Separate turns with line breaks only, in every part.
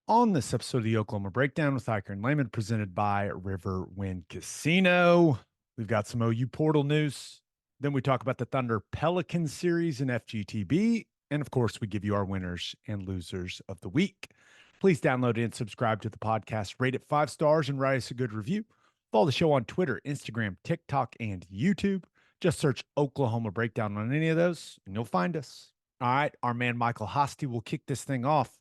On this episode of the Oklahoma Breakdown with Ikard and Lehman, presented by Riverwind Casino, we've got some OU portal news. Then we talk about the Thunder Pelicans series in FGTB. And of course, we give you our winners and losers of the week. Please download and subscribe to the podcast, rate it 5 stars, and write us a good review. Follow the show on Twitter, Instagram, TikTok, and YouTube. Just search Oklahoma Breakdown on any of those, and you'll find us. All right, our man Michael Hosty will kick this thing off.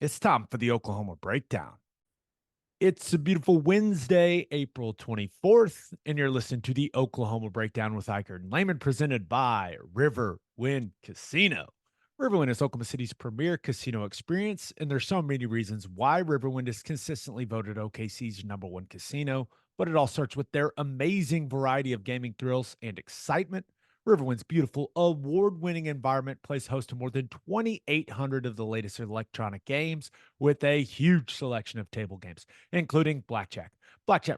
It's time for the Oklahoma Breakdown. It's a beautiful Wednesday, April 24th, and you're listening to the Oklahoma Breakdown with Ikard and Lehman, presented by Riverwind Casino. Riverwind is Oklahoma City's premier casino experience, and there's so many reasons why Riverwind is consistently voted OKC's #1 casino, but it all starts with their amazing variety of gaming thrills and excitement. Riverwind's beautiful, award-winning environment plays host to more than 2,800 of the latest electronic games with a huge selection of table games, including blackjack,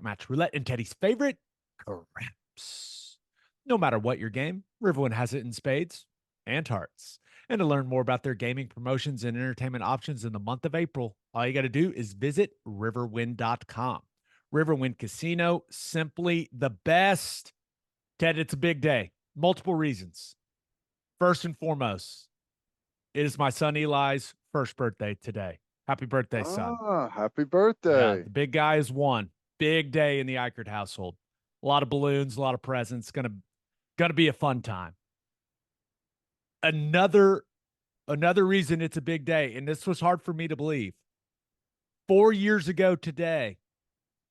match, roulette, and Teddy's favorite, craps. No matter what your game, Riverwind has it in spades and hearts. And to learn more about their gaming promotions and entertainment options in the month of April, all you got to do is visit riverwind.com. Riverwind Casino, simply the best. Ted, it's a big day. Multiple reasons. First and foremost, it is my son Eli's first birthday today. Happy birthday, son.
Happy
Yeah,
birthday.
the big guy is one. Big day in the Ikard household. A lot of balloons, a lot of presents. Gonna be a fun time. Another reason it's a big day, and this was hard for me to believe. 4 years ago today,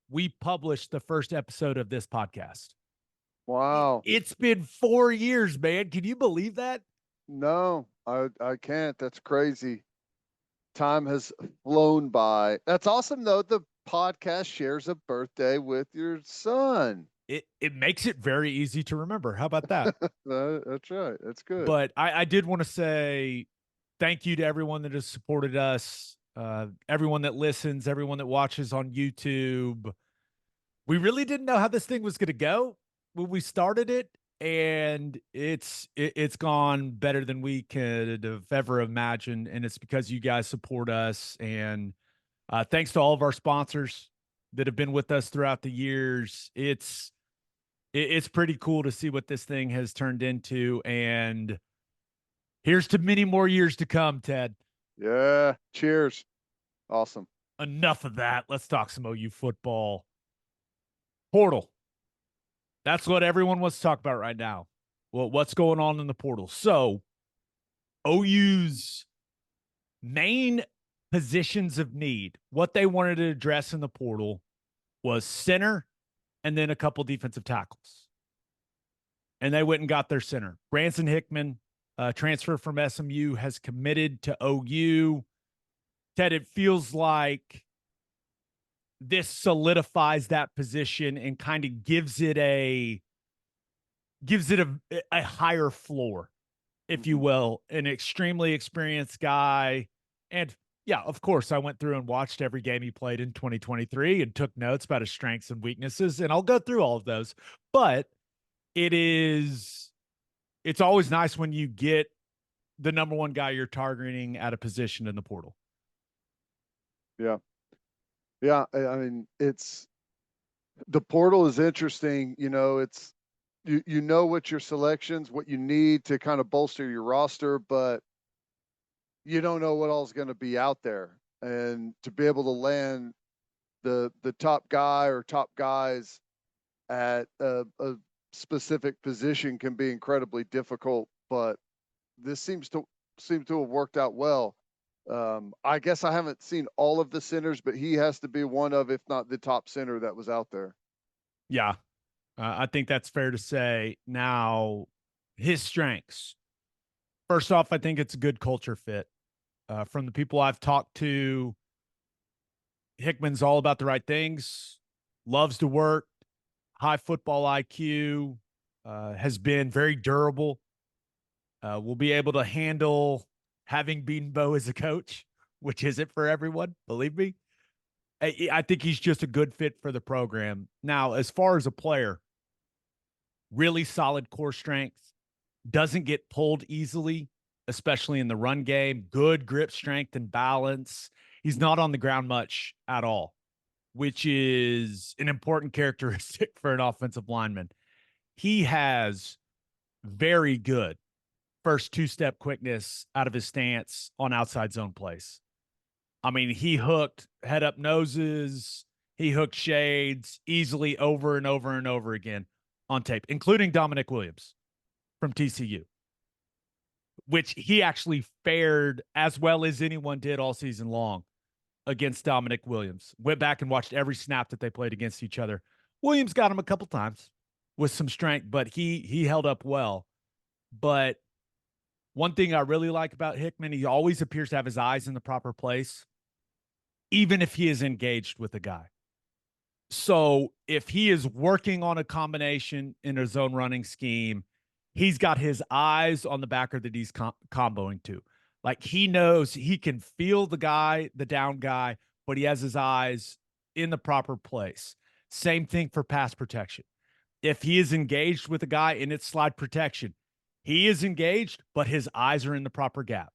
we published the first episode of this podcast.
Wow.
It's been 4 years, man. Can you believe that?
No, I can't. That's crazy. Time has flown by. That's awesome, though. The podcast shares a birthday with your son.
It makes it very easy to remember. How about that?
That's right. That's good.
But I did want to say thank you to everyone that has supported us, everyone that listens, everyone that watches on YouTube. We really didn't know how this thing was going to go when we started it, and it's gone better than we could have ever imagined, and it's because you guys support us. And thanks to all of our sponsors that have been with us throughout the years. It's pretty cool to see what this thing has turned into, and here's to many more years to come, Ted.
Yeah. Cheers. Awesome.
Enough of that. Let's talk some OU football. Portal. That's what everyone wants to talk about right now. Well, what's going on in the portal? So, OU's main positions of need, what they wanted to address in the portal was center and then a couple defensive tackles. And they went and got their center. Branson Hickman, transfer from SMU, has committed to OU. Ted, it feels like this solidifies that position and kind of gives it a higher floor, if you will. An extremely experienced guy. And yeah, of course, I went through and watched every game he played in 2023 and took notes about his strengths and weaknesses, and I'll go through all of those. But it's always nice when you get the #1 guy you're targeting at a position in the portal.
Yeah. Yeah. I mean, the portal is interesting. You know, you know what your selections, what you need to kind of bolster your roster, but you don't know what all's going to be out there. And to be able to land the top guy or top guys at a specific position can be incredibly difficult, but this seems to have worked out well. I guess I haven't seen all of the centers, but he has to be one of, if not the top center that was out there.
Yeah, I think that's fair to say. Now, his strengths. First off, I think it's a good culture fit. From the people I've talked to, Hickman's all about the right things, loves to work, high football IQ, has been very durable, will be able to handle having Beanbo as a coach, which isn't for everyone, believe me. I think he's just a good fit for the program. Now, as far as a player, really solid core strength, doesn't get pulled easily, especially in the run game, good grip strength and balance. He's not on the ground much at all, which is an important characteristic for an offensive lineman. He has very good first two-step quickness out of his stance on outside zone plays. I mean, he hooked head up noses, he hooked shades easily over and over and over again on tape, including Damonic Williams from TCU, which he actually fared as well as anyone did all season long against Damonic Williams. Went back and watched every snap that they played against each other. Williams got him a couple times with some strength, but he held up well. But one thing I really like about Hickman, he always appears to have his eyes in the proper place, even if he is engaged with a guy. So if he is working on a combination in a zone running scheme, he's got his eyes on the backer that he's comboing to. Like, he knows he can feel the guy, the down guy, but he has his eyes in the proper place. Same thing for pass protection. If he is engaged with a guy and it's slide protection, he is engaged, but his eyes are in the proper gap.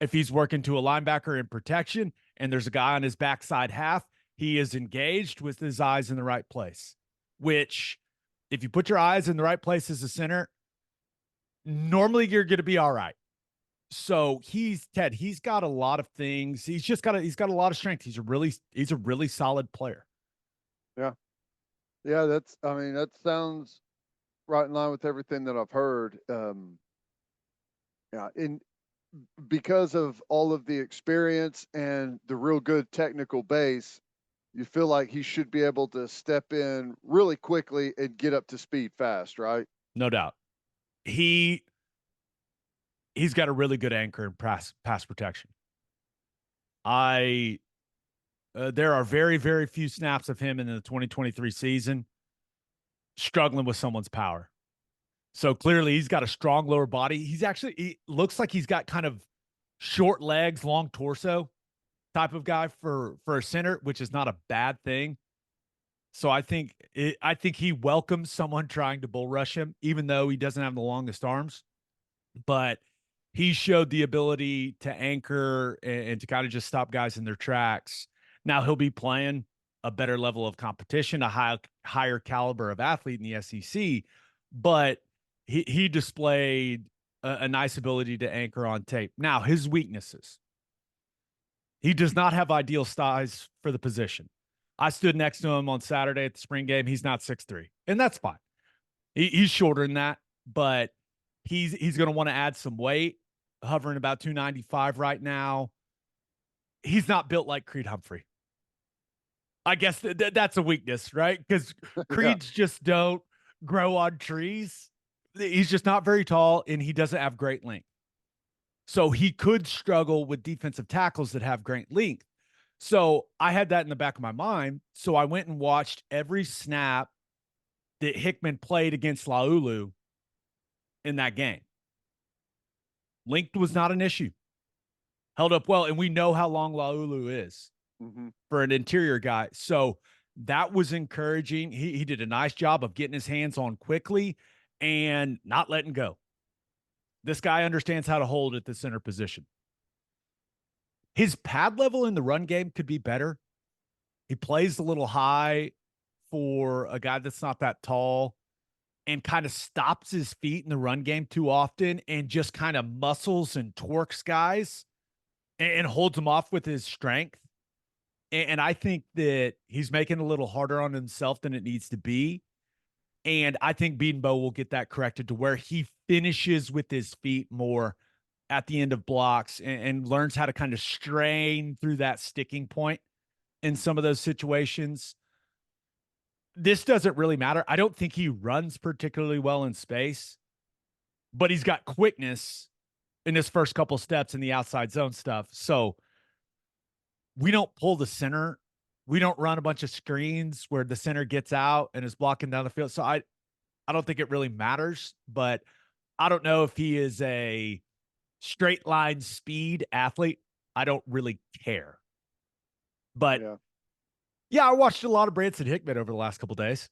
If he's working to a linebacker in protection and there's a guy on his backside half, he is engaged with his eyes in the right place, which, if you put your eyes in the right place as a center, normally you're going to be all right. So he's got a lot of things. He's got a lot of strength. He's a really solid player.
Yeah. Yeah. That sounds right in line with everything that I've heard. Yeah. Because of all of the experience and the real good technical base, you feel like he should be able to step in really quickly and get up to speed fast, right?
No doubt. He's got a really good anchor in pass protection. There are very, very few snaps of him in the 2023 season struggling with someone's power. So clearly he's got a strong lower body. He looks like he's got kind of short legs, long torso type of guy for a center, which is not a bad thing. So I think he welcomes someone trying to bull rush him, even though he doesn't have the longest arms. But he showed the ability to anchor and to kind of just stop guys in their tracks. Now he'll be playing a better level of competition, a higher caliber of athlete in the SEC, but he displayed a nice ability to anchor on tape. Now, his weaknesses. He does not have ideal size for the position. I stood next to him on Saturday at the spring game. He's not 6'3", and that's fine. He's shorter than that, but he's going to want to add some weight, hovering about 295 right now. He's not built like Creed Humphrey. I guess that's a weakness, right? Because Creeds just don't grow on trees. He's just not very tall, and he doesn't have great length. So he could struggle with defensive tackles that have great length. So I had that in the back of my mind. So I went and watched every snap that Hickman played against Laulu in that game. Length was not an issue. Held up well, and we know how long Laulu is for an interior guy. So that was encouraging. He did a nice job of getting his hands on quickly and not letting go. This guy understands how to hold at the center position. His pad level in the run game could be better. He plays a little high for a guy that's not that tall and kind of stops his feet in the run game too often and just kind of muscles and torques guys and holds them off with his strength. And I think that he's making it a little harder on himself than it needs to be. And I think Beatonbow will get that corrected to where he finishes with his feet more at the end of blocks and learns how to kind of strain through that sticking point in some of those situations. This doesn't really matter. I don't think he runs particularly well in space, but he's got quickness in his first couple steps in the outside zone stuff. So we don't pull the center. We don't run a bunch of screens where the center gets out and is blocking down the field. So I don't think it really matters, but I don't know if he is a straight line speed athlete. I don't really care. But yeah, I watched a lot of Branson Hickman over the last couple of days.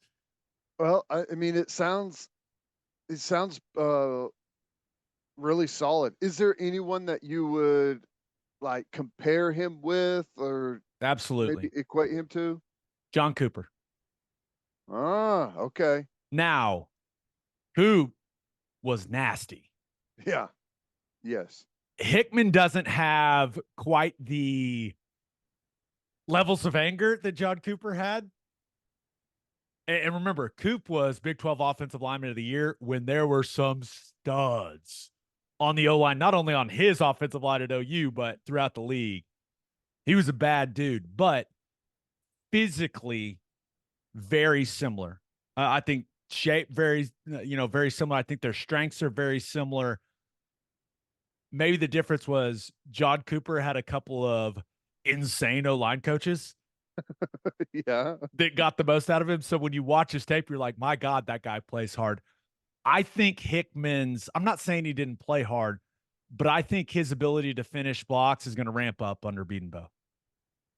Well, I mean, it sounds really solid. Is there anyone that you would like compare him with or maybe
Absolutely.
equate him to?
John Cooper.
Ah, okay.
Now, Coop was nasty.
Yeah. Yes.
Hickman doesn't have quite the levels of anger that John Cooper had. And remember, Coop was Big 12 Offensive Lineman of the Year when there were some studs on the O line, not only on his offensive line at OU, but throughout the league. He was a bad dude, but physically very similar. I think shape very, very similar. I think their strengths are very similar. Maybe the difference was John Cooper had a couple of insane O-line coaches
Yeah.
that got the most out of him. So when you watch his tape, you're like, my God, that guy plays hard. I think Hickman's, I'm not saying he didn't play hard, but I think his ability to finish blocks is going to ramp up under Bedenbaugh.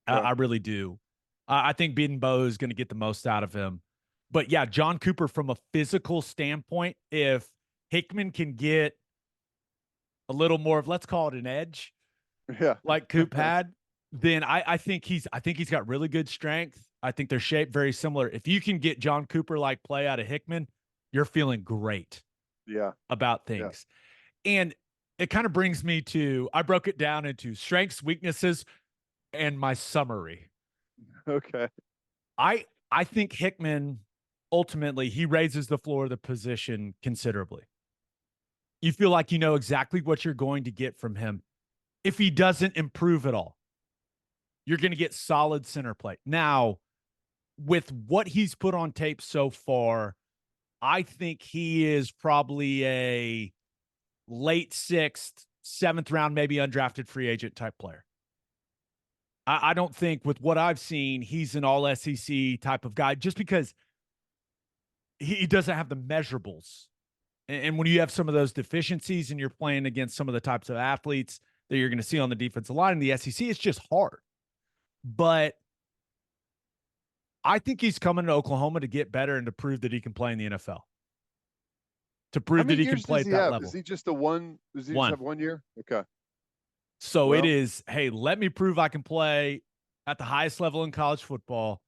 Yeah.
I really do. I think Bedenbaugh is going to get the most out of him. But yeah, John Cooper, from a physical standpoint, if Hickman can get a little more of, let's call it an edge,
Yeah.
like Coop had, then I think he's got really good strength. I think they're shaped very similar. If you can get John Cooper like play out of Hickman, you're feeling great
Yeah.
about
Yeah.
things. And it kind of brings me to, I broke it down into strengths, weaknesses, and my summary.
Okay.
I think Hickman, ultimately, he raises the floor of the position considerably. You feel like you know exactly what you're going to get from him. If he doesn't improve at all, you're going to get solid center play. Now, with what he's put on tape so far, I think he is probably a late 6th, 7th round, maybe undrafted free agent type player. I don't think, with what I've seen, he's an all SEC type of guy, just because he doesn't have the measurables. And when you have some of those deficiencies and you're playing against some of the types of athletes that you're going to see on the defensive line in the SEC, it's just hard. But I think he's coming to Oklahoma to get better and to prove that he can play in the NFL. To
How
prove that
many
he can
years
play
does
at
he
that
have?
level.
Is he just a one? Does he just have 1 year? Okay.
So it
Well,
is, hey, let me prove I can play at the highest level in college football.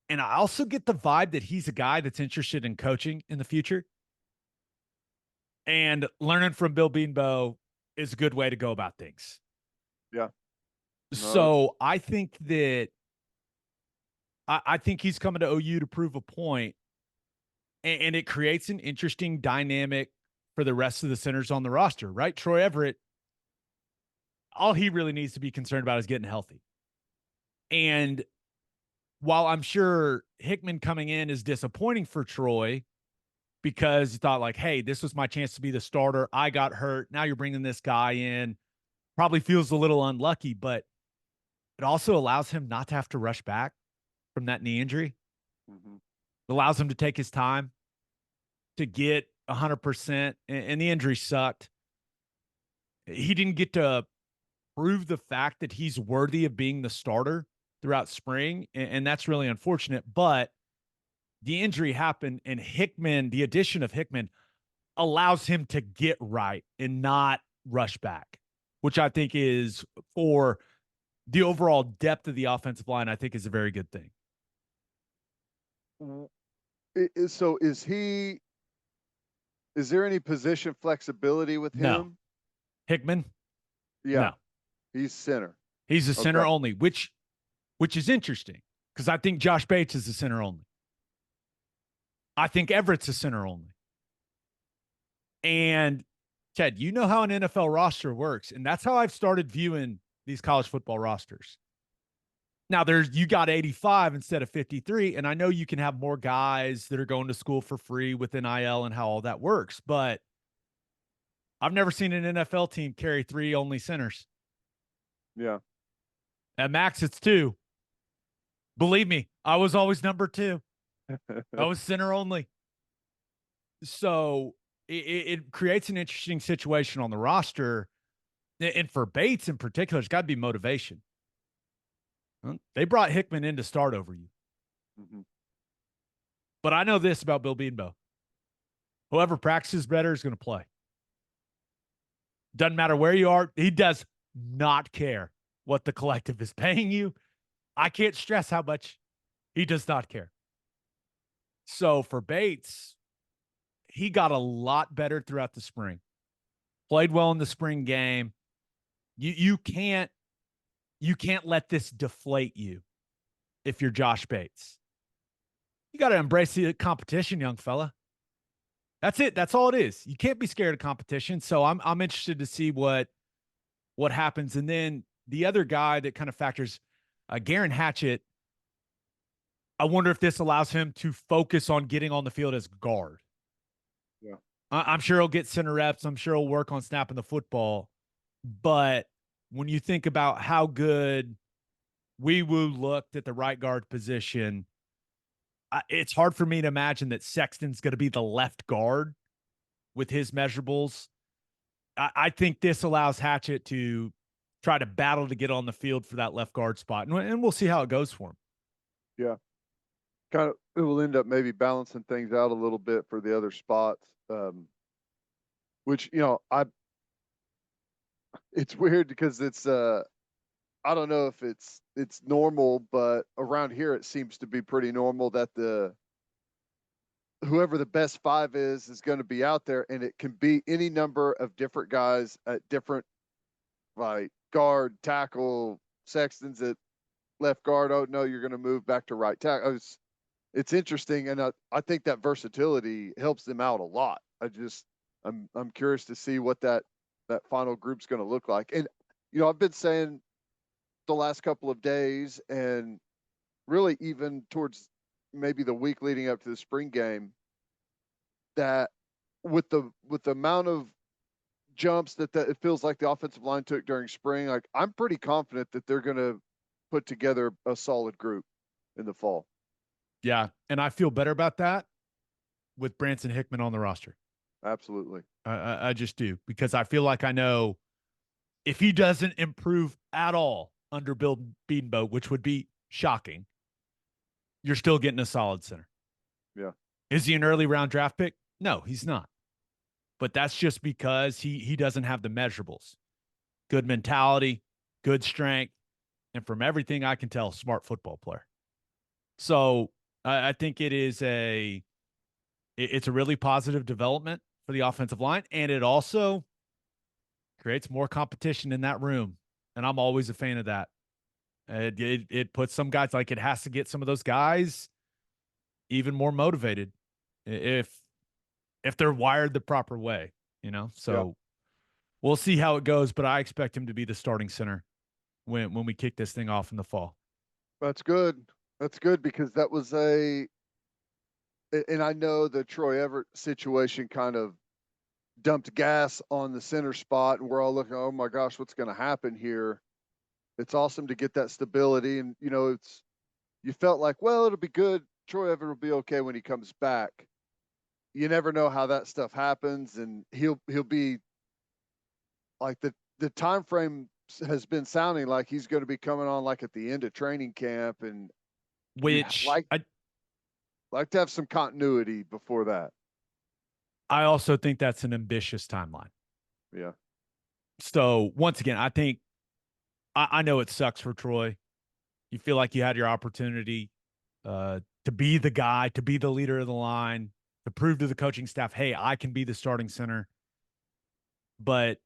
And I also get the vibe that he's a guy that's interested in coaching in the future. And learning from Bill Bedenbaugh is a good way to go about things.
yeah. No,
So I think that I think he's coming to OU to prove a point, and it creates an interesting dynamic for the rest of the centers on the roster, right? Troy Everett, all he really needs to be concerned about is getting healthy. And while I'm sure Hickman coming in is disappointing for Troy, because he thought like, hey, this was my chance to be the starter. I got hurt. Now you're bringing this guy in. Probably feels a little unlucky, but it also allows him not to have to rush back from that knee injury.
mm-hmm.
It allows him to take his time to get 100%. And the injury sucked. He didn't get to prove the fact that he's worthy of being the starter throughout spring. And that's really unfortunate. But the injury happened, and Hickman, the addition of Hickman, allows him to get right and not rush back, which I think is, for the overall depth of the offensive line, I think is a very good thing.
So is he? Is there any position flexibility with
No.
him?
Hickman?
Yeah.
No.
He's center.
He's a center
Okay.
only, which is interesting, because I think Josh Bates is a center only. I think Everett's a center only. And Ted, you know how an NFL roster works, and that's how I've started viewing these college football rosters. Now, you got 85 instead of 53, and I know you can have more guys that are going to school for free with NIL and how all that works, but I've never seen an NFL team carry 3 only centers.
Yeah.
At max, it's 2. Believe me, I was always number 2. I was center only. So it creates an interesting situation on the roster. And for Bates in particular, it's got to be motivation. They brought Hickman in to start over you.
Mm-hmm.
But I know this about Bill Bedenbaugh. Whoever practices better is going to play. Doesn't matter where you are. He does not care what the collective is paying you. I can't stress how much he does not care. So for Bates, he got a lot better throughout the spring. Played well in the spring game. You can't let this deflate you if you're Josh Bates. You got to embrace the competition, young fella. That's it. That's all it is. You can't be scared of competition. So I'm interested to see what happens. And then the other guy that kind of factors, Garen Hatchett. I wonder if this allows him to focus on getting on the field as guard.
Yeah,
I'm sure he'll get center reps. I'm sure he'll work on snapping the football. But when you think about how good Wee Woo looked at the right guard position, it's hard for me to imagine that Sexton's going to be the left guard with his measurables. I think this allows Hatchett to try to battle to get on the field for that left guard spot. And we'll see how it goes for him.
yeah. Kind of, it will end up maybe balancing things out a little bit for the other spots. Which, it's weird because it's, I don't know if it's normal, but around here it seems to be pretty normal that whoever the best five is going to be out there, and it can be any number of different guys at different, like, guard, tackle. Sexton's at left guard. Oh no, you're going to move back to right tackle. It's interesting, and I think that versatility helps them out a lot. I'm curious to see what that final group's going to look like. And I've been saying the last couple of days, and really even towards maybe the week leading up to the spring game, that with the amount of jumps that it feels like the offensive line took during spring, like, I'm pretty confident that they're going to put together a solid group in the fall.
Yeah, and I feel better about that with Branson Hickman on the roster.
Absolutely.
I just do, because I feel like I know if he doesn't improve at all under Bill Bedenbaugh, which would be shocking, you're still getting a solid center.
Yeah.
Is he an early round draft pick? No, he's not. But that's just because he doesn't have the measurables. Good mentality, good strength, and from everything I can tell, smart football player. So I think it's a really positive development for the offensive line, and it also creates more competition in that room, and I'm always a fan of that. It puts some guys, like, it has to get some of those guys even more motivated if they're wired the proper way, So
Yeah.
we'll see how it goes, but I expect him to be the starting center when we kick this thing off in the fall.
That's good. That's good, because that was and I know the Troy Everett situation kind of dumped gas on the center spot, and we're all looking, oh my gosh, what's going to happen here? It's awesome to get that stability. And, you felt like, well, it'll be good. Troy Everett will be okay when he comes back. You never know how that stuff happens. And he'll be like, the time frame has been sounding like he's going to be coming on like at the end of training camp, and
Which
like to have some continuity before that.
I also think that's an ambitious timeline.
Yeah.
So once again, I think I know it sucks for Troy. You feel like you had your opportunity to be the guy, to be the leader of the line, to prove to the coaching staff, hey, I can be the starting center. But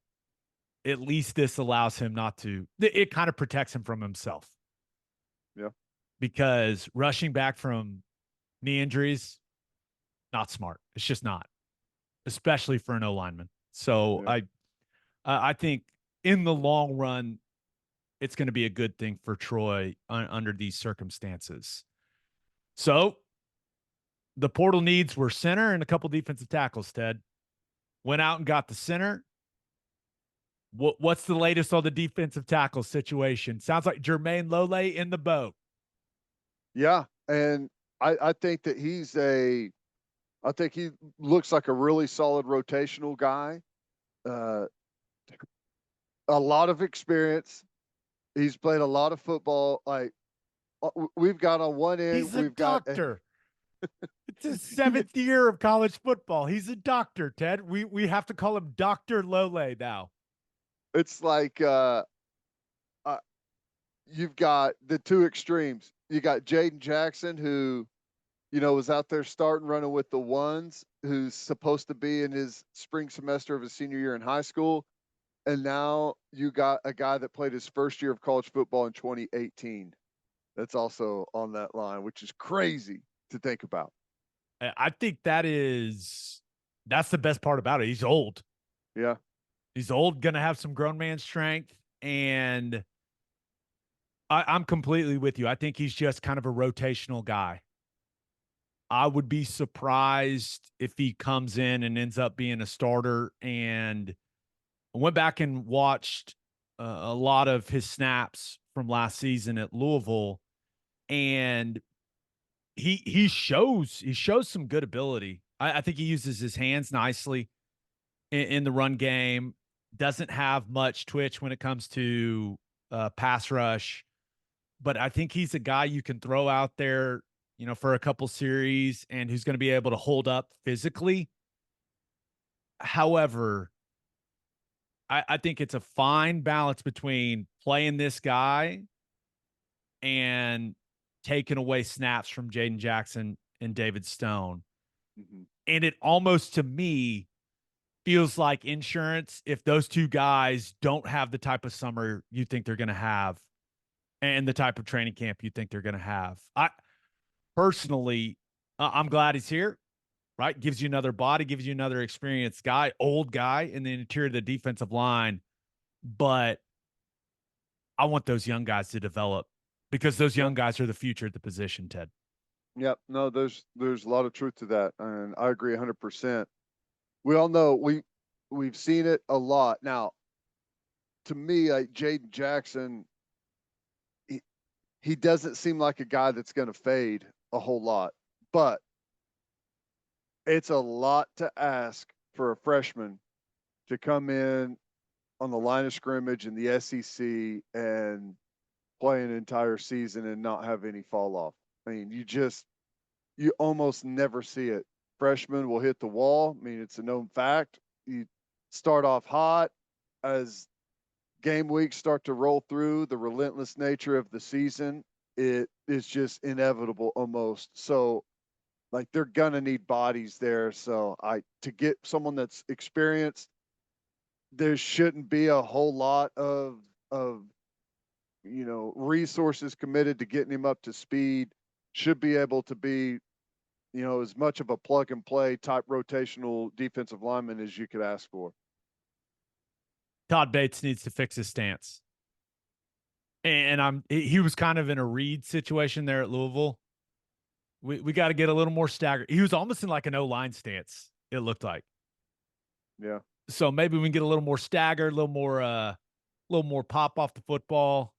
at least this allows him not to. It kind of protects him from himself.
Yeah.
Because rushing back from knee injuries, not smart. It's just not, especially for an O lineman. So
Yeah.
I think in the long run, it's going to be a good thing for Troy under these circumstances. So the portal needs were center and a couple defensive tackles, Ted. Went out and got the center. What's the latest on the defensive tackle situation? Sounds like Jermayne Lole in the boat.
Yeah. And I think that I think he looks like a really solid rotational guy. A lot of experience. He's played a lot of football. Like, we've got on one end,
He's a
we've
doctor. It's his 7th year of college football. He's a doctor, Ted. We have to call him Dr. Lole now.
It's like you've got the two extremes. You got Jaden Jackson, who, was out there starting running with the ones, who's supposed to be in his spring semester of his senior year in high school. And now you got a guy that played his first year of college football in 2018. That's also on that line, which is crazy to think about.
I think that's the best part about it. He's old.
Yeah.
He's old, gonna have some grown man strength, and I'm completely with you. I think he's just kind of a rotational guy. I would be surprised if he comes in and ends up being a starter. And I went back and watched a lot of his snaps from last season at Louisville, and he shows some good ability. I think he uses his hands nicely in the run game. Doesn't have much twitch when it comes to pass rush, but I think he's a guy you can throw out there, for a couple series and who's going to be able to hold up physically. However, I think it's a fine balance between playing this guy and taking away snaps from Jaden Jackson and David Stone.
Mm-hmm.
And it almost, to me, feels like insurance if those two guys don't have the type of summer you think they're going to have and the type of training camp you think they're going to have. I personally, I'm glad he's here, right? Gives you another body, gives you another experienced guy, old guy in the interior of the defensive line. But I want those young guys to develop because those young guys are the future at the position, Ted.
Yep. No, there's a lot of truth to that, and I agree 100%. We all know we've seen it a lot. Now, to me, like Jaden Jackson, he doesn't seem like a guy that's going to fade a whole lot, but it's a lot to ask for a freshman to come in on the line of scrimmage in the SEC and play an entire season and not have any fall off. I mean, you almost never see it. Freshmen will hit the wall. I mean, it's a known fact. You start off hot as game weeks start to roll through, the relentless nature of the season, it is just inevitable almost. So, like, they're gonna need bodies there. So to get someone that's experienced, there shouldn't be a whole lot of resources committed to getting him up to speed. Should be able to be, as much of a plug and play type rotational defensive lineman as you could ask for.
Todd Bates needs to fix his stance. And he was kind of in a read situation there at Louisville. We got to get a little more staggered. He was almost in like an O-line stance, it looked like.
Yeah.
So maybe we can get a little more staggered, a little more pop off the football,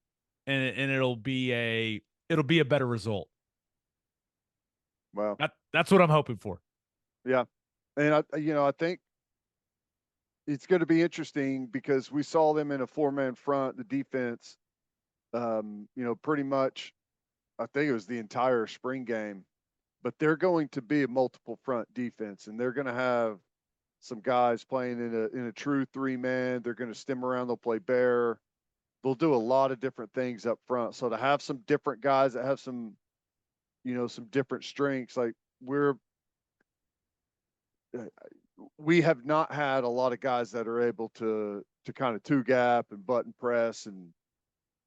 and it'll be a better result.
Wow.
That's what I'm hoping for.
Yeah. And I think it's going to be interesting because we saw them in a 4-man front, the defense, pretty much, I think it was the entire spring game, but they're going to be a multiple front defense, and they're going to have some guys playing in a true 3-man. They're going to stem around. They'll play bear. They'll do a lot of different things up front. So to have some different guys that have some different strengths, like we have not had a lot of guys that are able to kind of two gap and button press, and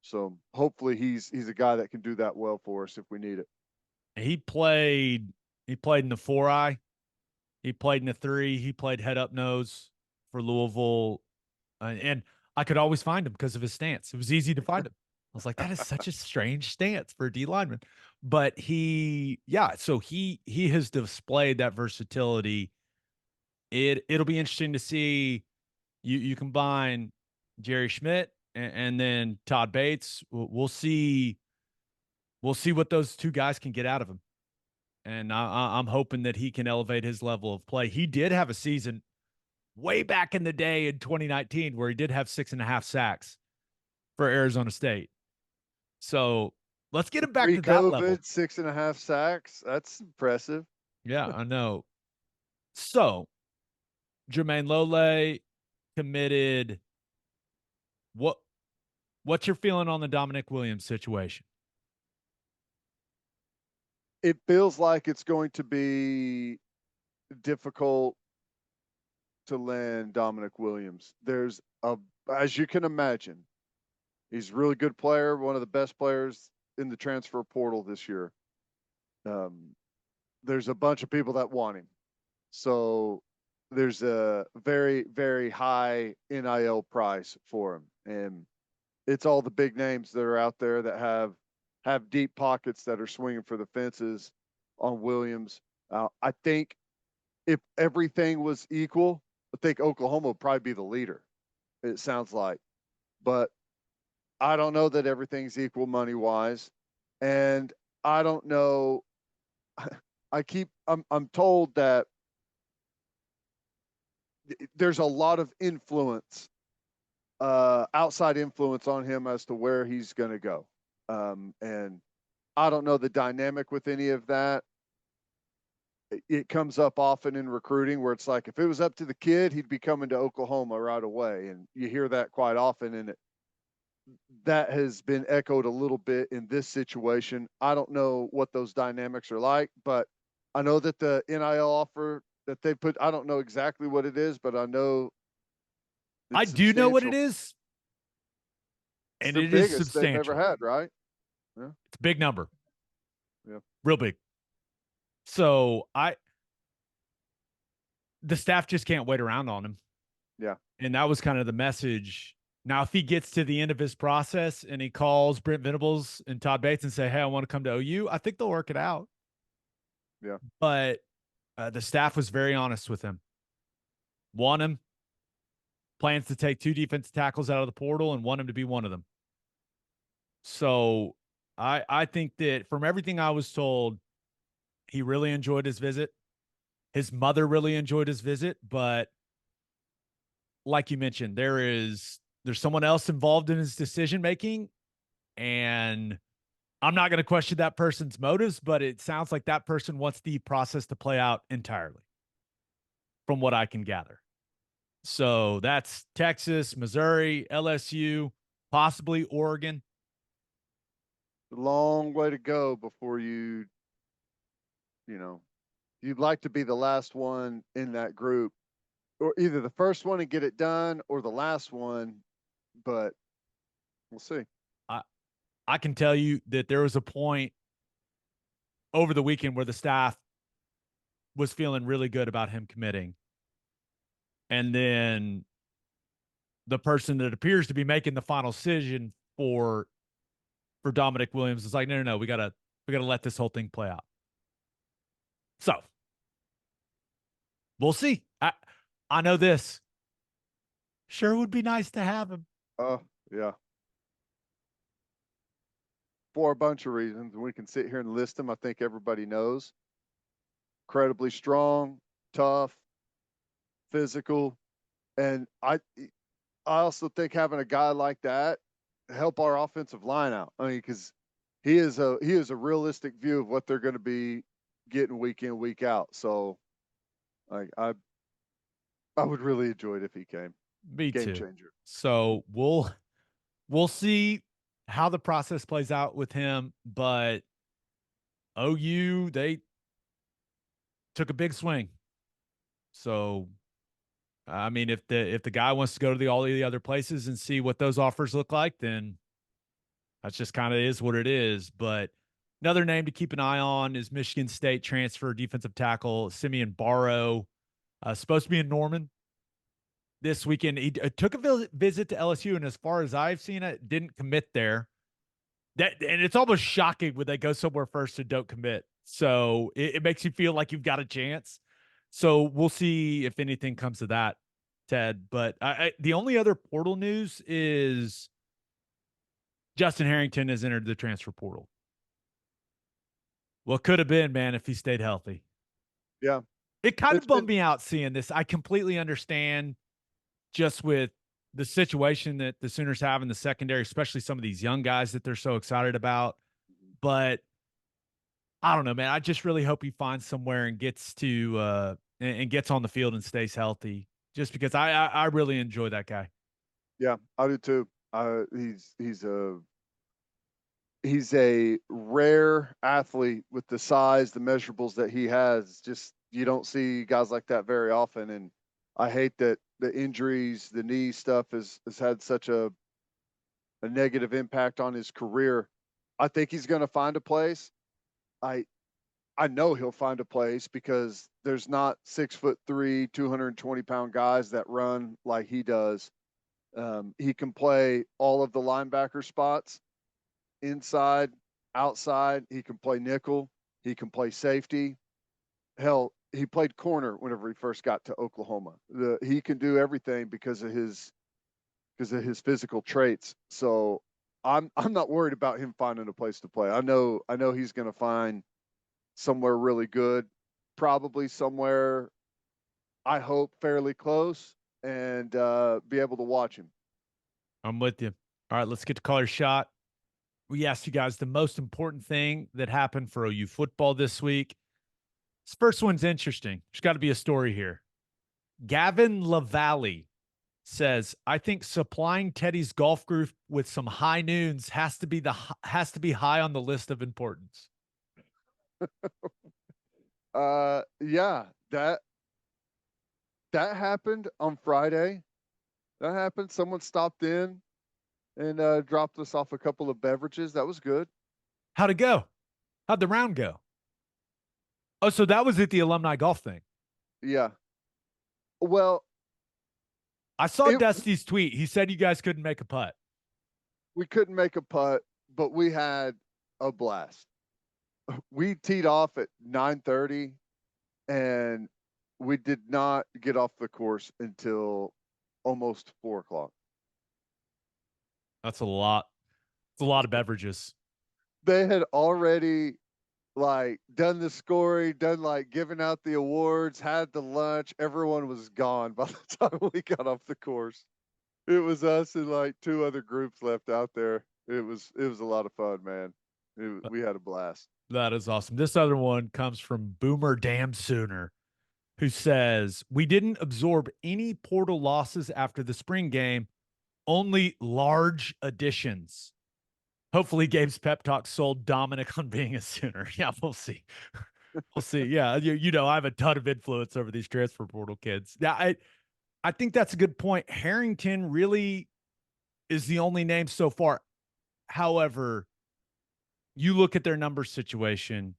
so hopefully he's a guy that can do that well for us if we need it.
He played in the 4-eye. He played in the 3. He played head up nose for Louisville, and I could always find him because of his stance. It was easy to find him. I was like, that is such a strange stance for a D lineman. But so he has displayed that versatility. It'll be interesting to see you combine Jerry Schmidt and then Todd Bates. We'll see what those two guys can get out of him. And I'm hoping that he can elevate his level of play. He did have a season way back in the day in 2019 where he did have 6.5 sacks for Arizona State. So let's get him back to that level.
6.5 sacks. That's impressive.
Yeah, I know. So Jermayne Lole committed. What's your feeling on the Damonic Williams situation?
It feels like it's going to be difficult to land Dominic Williams. As you can imagine, he's a really good player, one of the best players in the transfer portal this year. There's a bunch of people that want him. So there's a very, very high NIL price for him. And it's all the big names that are out there that have deep pockets that are swinging for the fences on Williams. I think if everything was equal, I think Oklahoma would probably be the leader, it sounds like. But I don't know that everything's equal money-wise. And I don't know. I'm told that there's a lot of influence, outside influence on him as to where he's going to go. And I don't know the dynamic with any of that. It comes up often in recruiting where it's like, if it was up to the kid, he'd be coming to Oklahoma right away. And you hear that quite often. And that has been echoed a little bit in this situation. I don't know what those dynamics are like, but I know that the NIL offer that they put, I don't know exactly what it is, but I know
I do know what it is. And
the
it is
biggest they've
substantial.
ever had, right?
Yeah. It's a big number.
Yeah.
Real big. So the staff just can't wait around on him.
Yeah.
And that was kind of the message. Now, if he gets to the end of his process and he calls Brent Venables and Todd Bates and say, hey, I want to come to OU, I think they'll work it out.
Yeah.
But the staff was very honest with him. Want him. Plans to take 2 defensive tackles out of the portal and want him to be one of them. So I think that from everything I was told, he really enjoyed his visit. His mother really enjoyed his visit, but like you mentioned, there's someone else involved in his decision making, and I'm not going to question that person's motives, but it sounds like that person wants the process to play out entirely, from what I can gather. So that's Texas, Missouri, LSU, possibly Oregon.
A long way to go before you'd like to be the last one in that group, or either the first one and get it done or the last one, but we'll see.
I can tell you that there was a point over the weekend where the staff was feeling really good about him committing. And then the person that appears to be making the final decision for Damonic Williams is like, no, we gotta let this whole thing play out. So we'll see. I know this. Sure would be nice to have him.
Oh, yeah. For a bunch of reasons. We can sit here and list them. I think everybody knows. Incredibly strong, tough, physical. And I also think having a guy like that help our offensive line out. I mean, because he is a realistic view of what they're going to be getting week in, week out. So I would really enjoy it if he came.
Me
Game
too.
changer.
So we'll see how the process plays out with him, but OU, they took a big swing. So I mean, if the guy wants to go to all the other places and see what those offers look like, then that's just kind of is what it is. But another name to keep an eye on is Michigan State transfer defensive tackle Simeon Barrow, supposed to be in Norman this weekend. He took a visit to LSU, and as far as I've seen it, didn't commit there. And it's almost shocking when they go somewhere first and don't commit. So it makes you feel like you've got a chance. So we'll see if anything comes of that, Ted. But the only other portal news is Justin Harrington has entered the transfer portal. Well, could have been, man, if he stayed healthy.
Yeah.
It kind of bummed me out seeing this. I completely understand just with the situation that the Sooners have in the secondary, especially some of these young guys that they're so excited about. But I don't know, man. I just really hope he finds somewhere and gets to and gets on the field and stays healthy. Just because I really enjoy that guy.
Yeah, I do too. He's a rare athlete with the size, the measurables that he has. Just you don't see guys like that very often, and I hate that the injuries, the knee stuff has had such a negative impact on his career. I think he's going to find a place. I I know he'll find a place because there's not 6'3", 220-pound guys that run like he does. He can play all of the linebacker spots, inside, outside. He can play nickel. He can play safety. Hell, he played corner whenever he first got to Oklahoma. He can do everything because of his physical traits. So I'm not worried about him finding a place to play. I know he's going to find somewhere really good, probably somewhere, I hope, fairly close, and be able to watch him.
I'm with you. All right, let's get to caller shot. We asked you guys the most important thing that happened for OU football this week. This first one's interesting. There's got to be a story here. Gavin LaValle says, I think supplying Teddy's golf group with some high noons has to be high on the list of importance.
Yeah, that happened on Friday. That happened. Someone stopped in and dropped us off a couple of beverages. That was good.
How'd it go? How'd the round go? Oh, so that was at the alumni golf thing.
Yeah. Well,
I saw Dusty's tweet. He said you guys couldn't make a putt.
We couldn't make a putt, but we had a blast. We teed off at 9:30, and we did not get off the course until almost 4:00.
That's a lot. It's a lot of beverages.
They had already done the scoring, done giving out the awards, had the lunch. Everyone was gone by the time we got off the course. It was us and two other groups left out there. It was a lot of fun, man. We had a blast.
That is awesome. This other one comes from Boomer Damn Sooner, who says, we didn't absorb any portal losses after the spring game, only large additions. Hopefully Gabe's pep talk sold Dominic on being a Sooner. Yeah, we'll see. We'll see. Yeah, I have a ton of influence over these transfer portal kids. Yeah, I think that's a good point. Harrington really is the only name so far. However, you look at their number situation,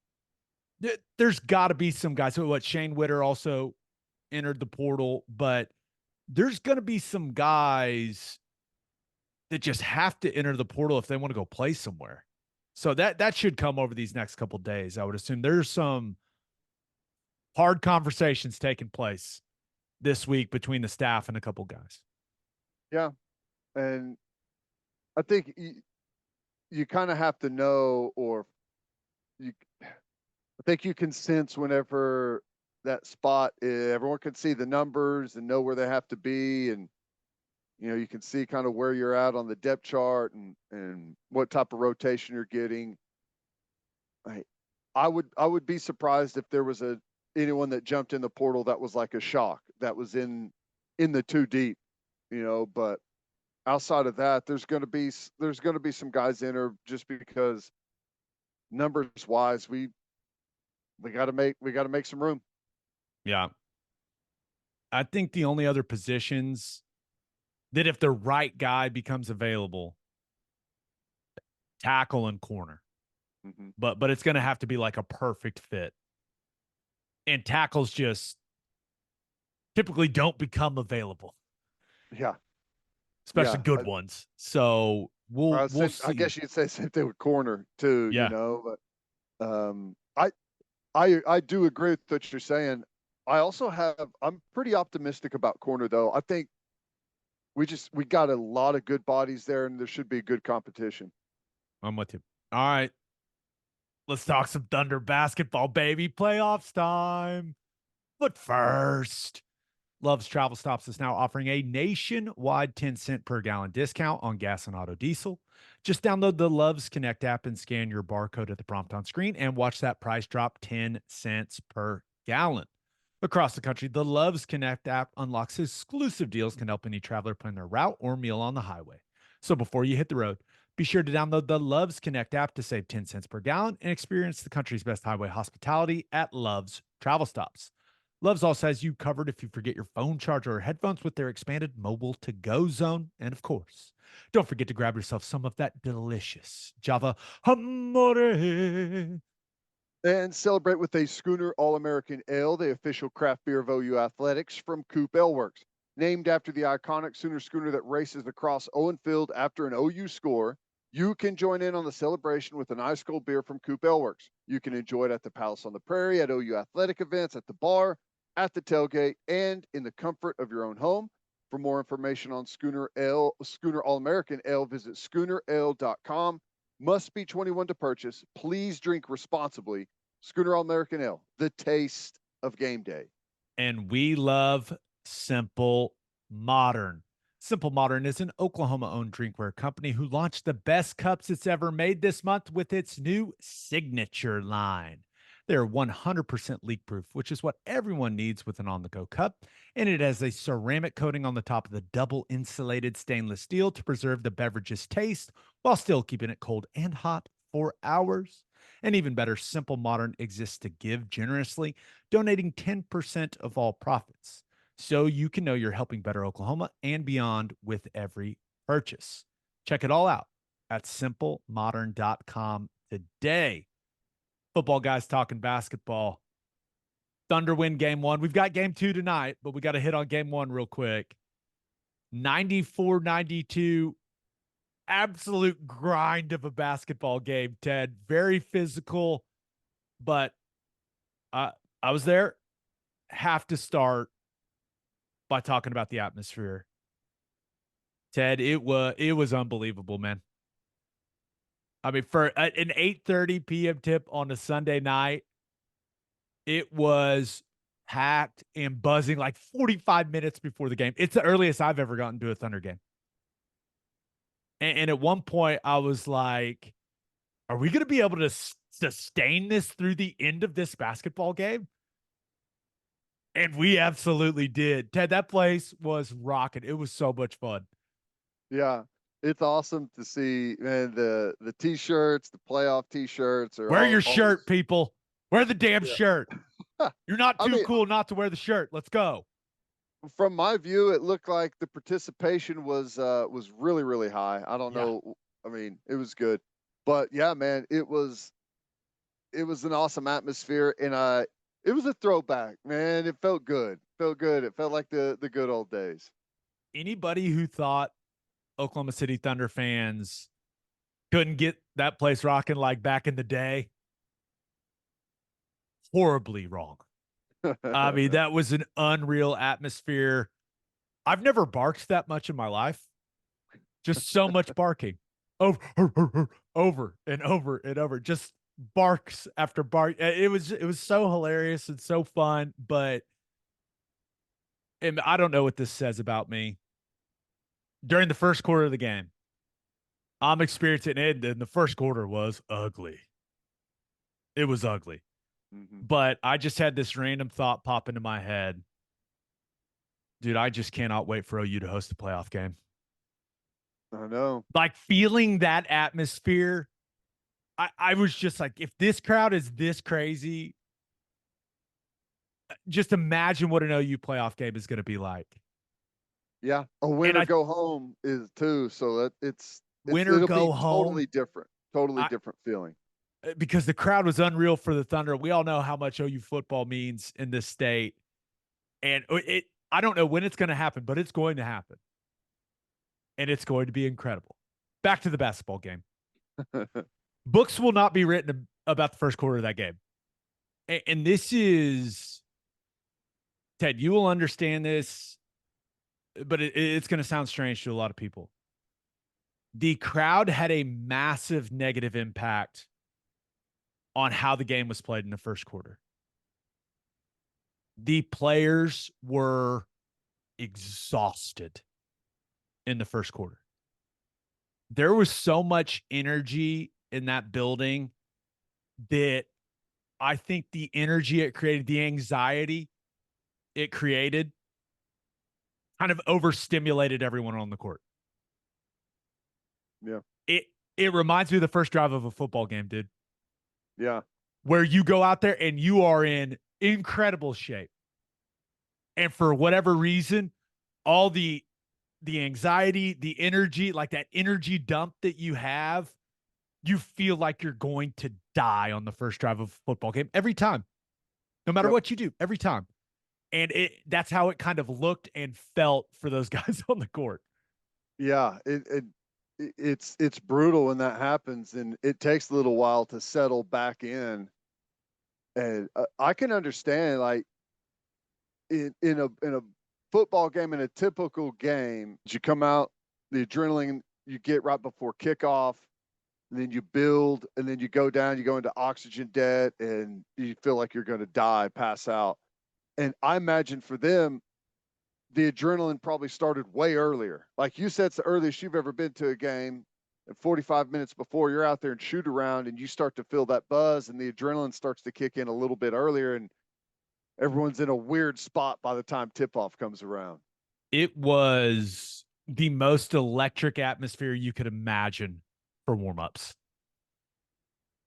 there's got to be some guys. So Shane Witter also entered the portal, but there's going to be some guys that just have to enter the portal if they want to go play somewhere. So that should come over these next couple of days. I would assume there's some hard conversations taking place this week between the staff and a couple guys.
Yeah. And I think you kind of have to know, or I think you can sense whenever that spot everyone can see the numbers and know where they have to be, and you can see kind of where you're at on the depth chart and what type of rotation you're getting. I would be surprised if there was anyone that jumped in the portal that was like a shock, that was in the too deep, but outside of that, there's going to be some guys in there just because numbers wise, we got to make some room.
Yeah. I think the only other positions that if the right guy becomes available, tackle and corner.
Mm-hmm.
But it's going to have to be like a perfect fit. And tackles just typically don't become available.
Yeah.
Especially good ones. So we'll see.
I guess you'd say same thing with corner too,
yeah.
But I do agree with what you're saying. I'm pretty optimistic about corner though. I think we got a lot of good bodies there, and there should be good competition.
I'm with you. All right. Let's talk some Thunder basketball, baby. Playoffs time. But first, Love's Travel Stops is now offering a nationwide 10-cent per gallon discount on gas and auto diesel. Just download the Love's Connect app and scan your barcode at the prompt on screen and watch that price drop 10 cents per gallon. Across the country, the Love's Connect app unlocks exclusive deals, can help any traveler plan their route or meal on the highway. So before you hit the road, be sure to download the Loves Connect app to save 10 cents per gallon and experience the country's best highway hospitality at Love's Travel Stops. Love's also has you covered if you forget your phone charger or headphones with their expanded mobile to go zone. And of course, don't forget to grab yourself some of that delicious Java Amore.
And celebrate with a Schooner All-American Ale, the official craft beer of OU Athletics from Coop Ale Works. Named after the iconic Sooner schooner that races across Owen Field after an OU score, you can join in on the celebration with an ice cold beer from Coop Ale Works. You can enjoy it at the Palace on the Prairie, at OU Athletic events, at the bar, at the tailgate, and in the comfort of your own home. For more information on Schooner All-American Ale, visit schoonerale.com. Must be 21 to purchase. Please drink responsibly. Schooner All-American Ale, the taste of game day.
And we love Simple Modern. Simple Modern is an Oklahoma-owned drinkware company who launched the best cups it's ever made this month with its new signature line. They're 100% leak-proof, which is what everyone needs with an on-the-go cup, and it has a ceramic coating on the top of the double-insulated stainless steel to preserve the beverage's taste while still keeping it cold and hot for hours. And even better, Simple Modern exists to give generously, donating 10% of all profits, so you can know you're helping better Oklahoma and beyond with every purchase. Check it all out at simplemodern.com today. Football Guys Talking Basketball. Thunder win game one. We've got game two tonight, but we got to hit on game one real quick. 94-92. Absolute grind of a basketball game, Ted. Very physical, but I was there. Have to start by talking about the atmosphere. Ted, it was unbelievable, man. I mean, for an 8:30 p.m. tip on a Sunday night, it was packed and buzzing like 45 minutes before the game. It's the earliest I've ever gotten to a Thunder game. And at one point, I was like, are we going to be able to sustain this through the end of this basketball game? And we absolutely did. Ted, that place was rocking. It was so much fun.
Yeah, it's awesome to see, man, the T-shirts, the playoff T-shirts.
Wear your shirt, people. Wear the damn shirt. You're not too cool not to wear the shirt. Let's go.
From my view, it looked like the participation was really, really high. I don't know. I mean, it was good. But yeah, man, it was an awesome atmosphere, and it was a throwback, man. It felt good. Felt good. It felt like the good old days.
Anybody who thought Oklahoma City Thunder fans couldn't get that place rocking like back in the day, horribly wrong. I mean, that was an unreal atmosphere. I've never barked that much in my life. Just so much barking. Over and over and over. Just barks after bark. It was so hilarious and so fun, but and I don't know what this says about me. During the first quarter of the game, I'm experiencing it, and the first quarter was ugly. It was ugly. But I just had this random thought pop into my head. Dude, I just cannot wait for OU to host a playoff game.
I know.
Like feeling that atmosphere, I was just like, if this crowd is this crazy, just imagine what an OU playoff game is going to be like.
Yeah, a win or go home is too. So it's
win or go home.
Totally different. Totally different feeling.
Because the crowd was unreal for the Thunder. We all know how much OU football means in this state. And I don't know when it's going to happen, but it's going to happen. And it's going to be incredible. Back to the basketball game. Books will not be written about the first quarter of that game. And this is, Ted, you will understand this, but it's going to sound strange to a lot of people. The crowd had a massive negative impact on how the game was played in the first quarter. The players were exhausted in the first quarter. There was so much energy in that building that I think the energy it created, the anxiety it created, kind of overstimulated everyone on the court.
Yeah.
It reminds me of the first drive of a football game, dude,
Yeah.
where you go out there and you are in incredible shape. And for whatever reason, all the anxiety, the energy, like that energy dump that you have, you feel like you're going to die on the first drive of a football game every time, no matter
Yep.
what you do, every time. And that's how it kind of looked and felt for those guys on the court.
Yeah. It's brutal when that happens, and it takes a little while to settle back in. And I can understand, like, in a football game, in a typical game, you come out, the adrenaline you get right before kickoff, and then you build, and then you go down, you go into oxygen debt, and you feel like you're going to die, pass out. And I imagine for them, the adrenaline probably started way earlier. Like you said, it's the earliest you've ever been to a game. And 45 minutes before, you're out there and shoot around, and you start to feel that buzz, and the adrenaline starts to kick in a little bit earlier, and everyone's in a weird spot by the time tip-off comes around.
It was the most electric atmosphere you could imagine for warm-ups.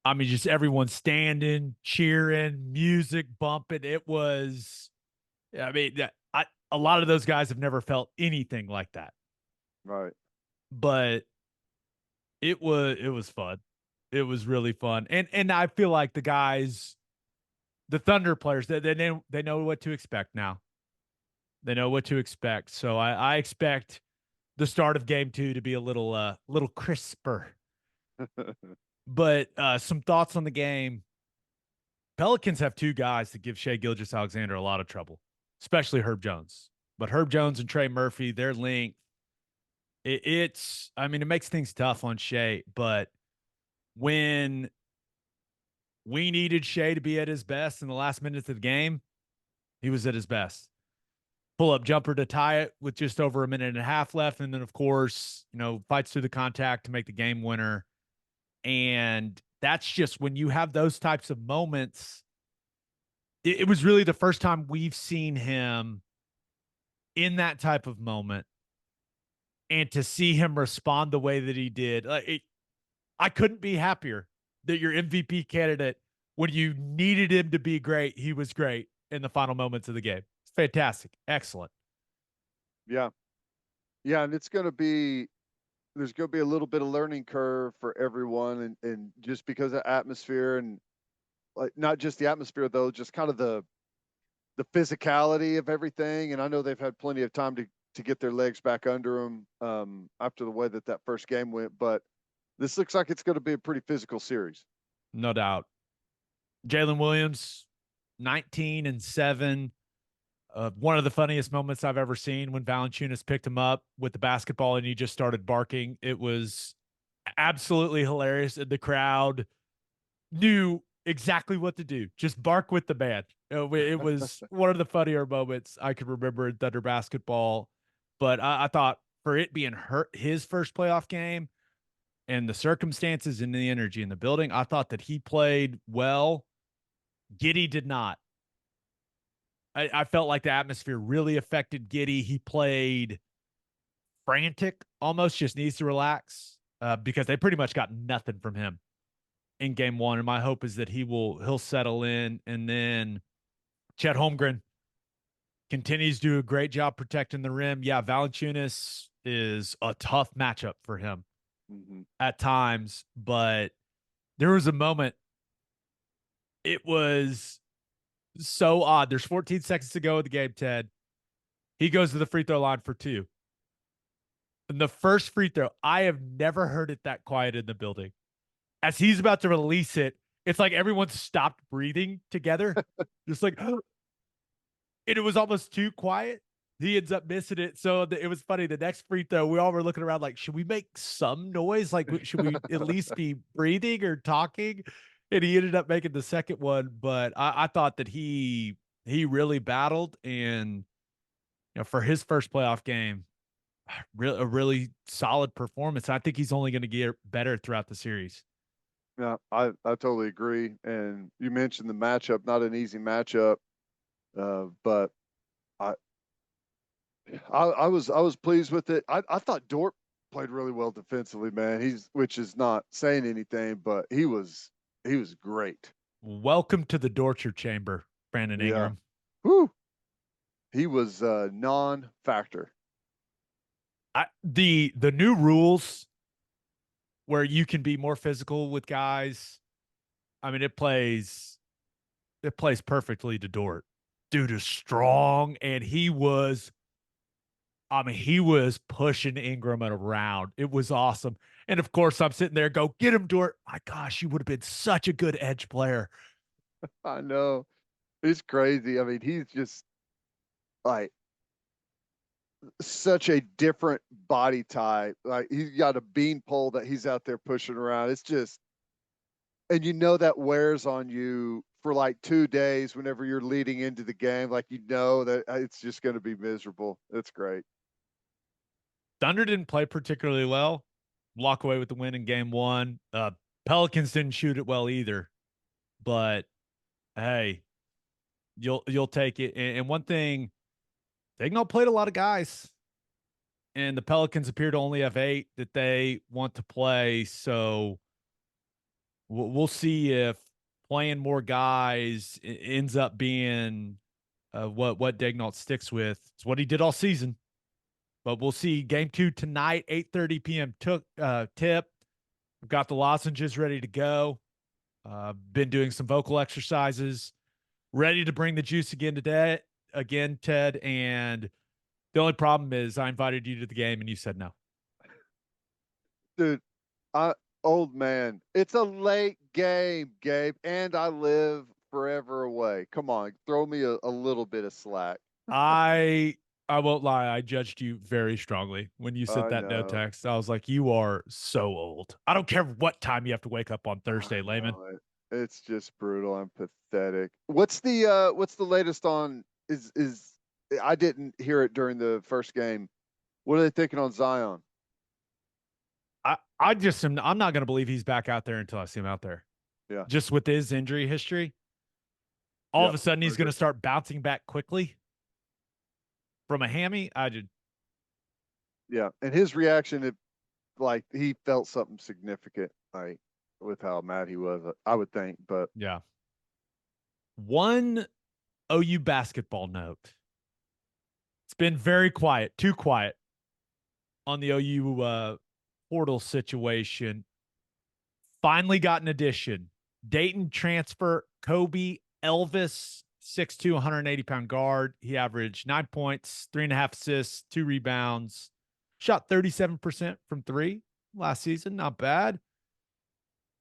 I mean, just everyone standing, cheering, music bumping. It was, I mean, a lot of those guys have never felt anything like that.
Right.
But it was fun. It was really fun. And I feel like the guys, the Thunder players, they know what to expect now. They know what to expect. So I expect the start of game 2 to be a little crisper. But some thoughts on the game. Pelicans have two guys that give Shai Gilgeous-Alexander a lot of trouble, especially Herb Jones. But Herb Jones and Trey Murphy, their length, I mean, it makes things tough on Shai. But when we needed Shai to be at his best in the last minutes of the game, he was at his best. Pull-up jumper to tie it with just over a minute and a half left. And then, of course, fights through the contact to make the game winner. And that's just when you have those types of moments. It was really the first time we've seen him in that type of moment. And to see him respond the way that he did, I couldn't be happier that your MVP candidate, when you needed him to be great, he was great in the final moments of the game. It's fantastic. Excellent.
Yeah. Yeah. And there's going to be a little bit of learning curve for everyone. And just because of atmosphere, and like, not just the atmosphere though, just kind of the physicality of everything. And I know they've had plenty of time to get their legs back under them after the way that first game went, but this looks like it's going to be a pretty physical series.
No doubt. Jalen Williams, 19 and 7. One of the funniest moments I've ever seen when Valanciunas picked him up with the basketball and he just started barking. It was absolutely hilarious. And the crowd knew exactly what to do. Just bark with the man. It was one of the funnier moments I could remember in Thunder basketball. But I thought for it being his first playoff game and the circumstances and the energy in the building, I thought that he played well. Giddey did not. I felt like the atmosphere really affected Giddey. He played frantic, almost just needs to relax because they pretty much got nothing from him in game 1. And my hope is that he'll settle in. And then Chet Holmgren continues to do a great job protecting the rim. Yeah, Valanciunas is a tough matchup for him at times, but there was a moment. It was so odd. There's 14 seconds to go in the game, Ted. He goes to the free throw line for 2. And the first free throw, I have never heard it that quiet in the building. As he's about to release it, it's like everyone stopped breathing together. Just like, and it was almost too quiet. He ends up missing it. So it was funny. The next free throw, we all were looking around like, should we make some noise? Like, should we at least be breathing or talking? And he ended up making the second one. But I thought that he really battled. And for his first playoff game, a really solid performance. I think he's only going to get better throughout the series.
Yeah, I totally agree. And you mentioned the matchup, not an easy matchup, but I was pleased with it. I thought Dort played really well defensively, man. Which is not saying anything, but he was great.
Welcome to the torture chamber, Brandon
Yeah.
Ingram.
Whoo. He was a non-factor.
The new rules where you can be more physical with guys. I mean, it plays perfectly to Dort. Dude is strong, and he was pushing Ingram around. It was awesome. And of course, I'm sitting there, go get him, Dort. My gosh, you would have been such a good edge player.
I know. It's crazy. I mean, he's just like such a different body type. Like he's got a beanpole that he's out there pushing around. It's just, and that wears on you for like 2 days whenever you're leading into the game. Like that it's just going to be miserable. It's great.
Thunder didn't play particularly well. Walk away with the win in game 1. Pelicans didn't shoot it well either. But hey, you'll take it. And one thing, Daigneault played a lot of guys, and the Pelicans appear to only have 8 that they want to play. So we'll see if playing more guys ends up being what Daigneault sticks with. It's what he did all season. But we'll see. Game 2 tonight, 8:30 p.m. Tip. We've got the lozenges ready to go. Been doing some vocal exercises. Ready to bring the juice again today. Again, Ted. And the only problem is I invited you to the game and you said no.
Dude, old man. It's a late game, Gabe, and I live forever away. Come on, throw me a little bit of slack.
I won't lie. I judged you very strongly when you sent
I
that no
know.
text. I was like, you are so old. I don't care what time you have to wake up on Thursday,
I
Lehman.
know it. It's just brutal. I'm pathetic. What's the latest on is I didn't hear it during the first game. What are they thinking on Zion?
I'm not going to believe he's back out there until I see him out there.
Yeah.
Just with his injury history, all of a sudden he's going to start bouncing back quickly from a hammy.
Yeah, and his reaction, like he felt something significant, like with how mad he was. I would think, but
yeah. One OU basketball note. It's been very quiet, too quiet on the OU portal situation. Finally got an addition. Dayton transfer Kobe Elvis, 6'2", 180-pound guard. He averaged 9 points, 3.5 assists, 2 rebounds. Shot 37% from 3 last season. Not bad.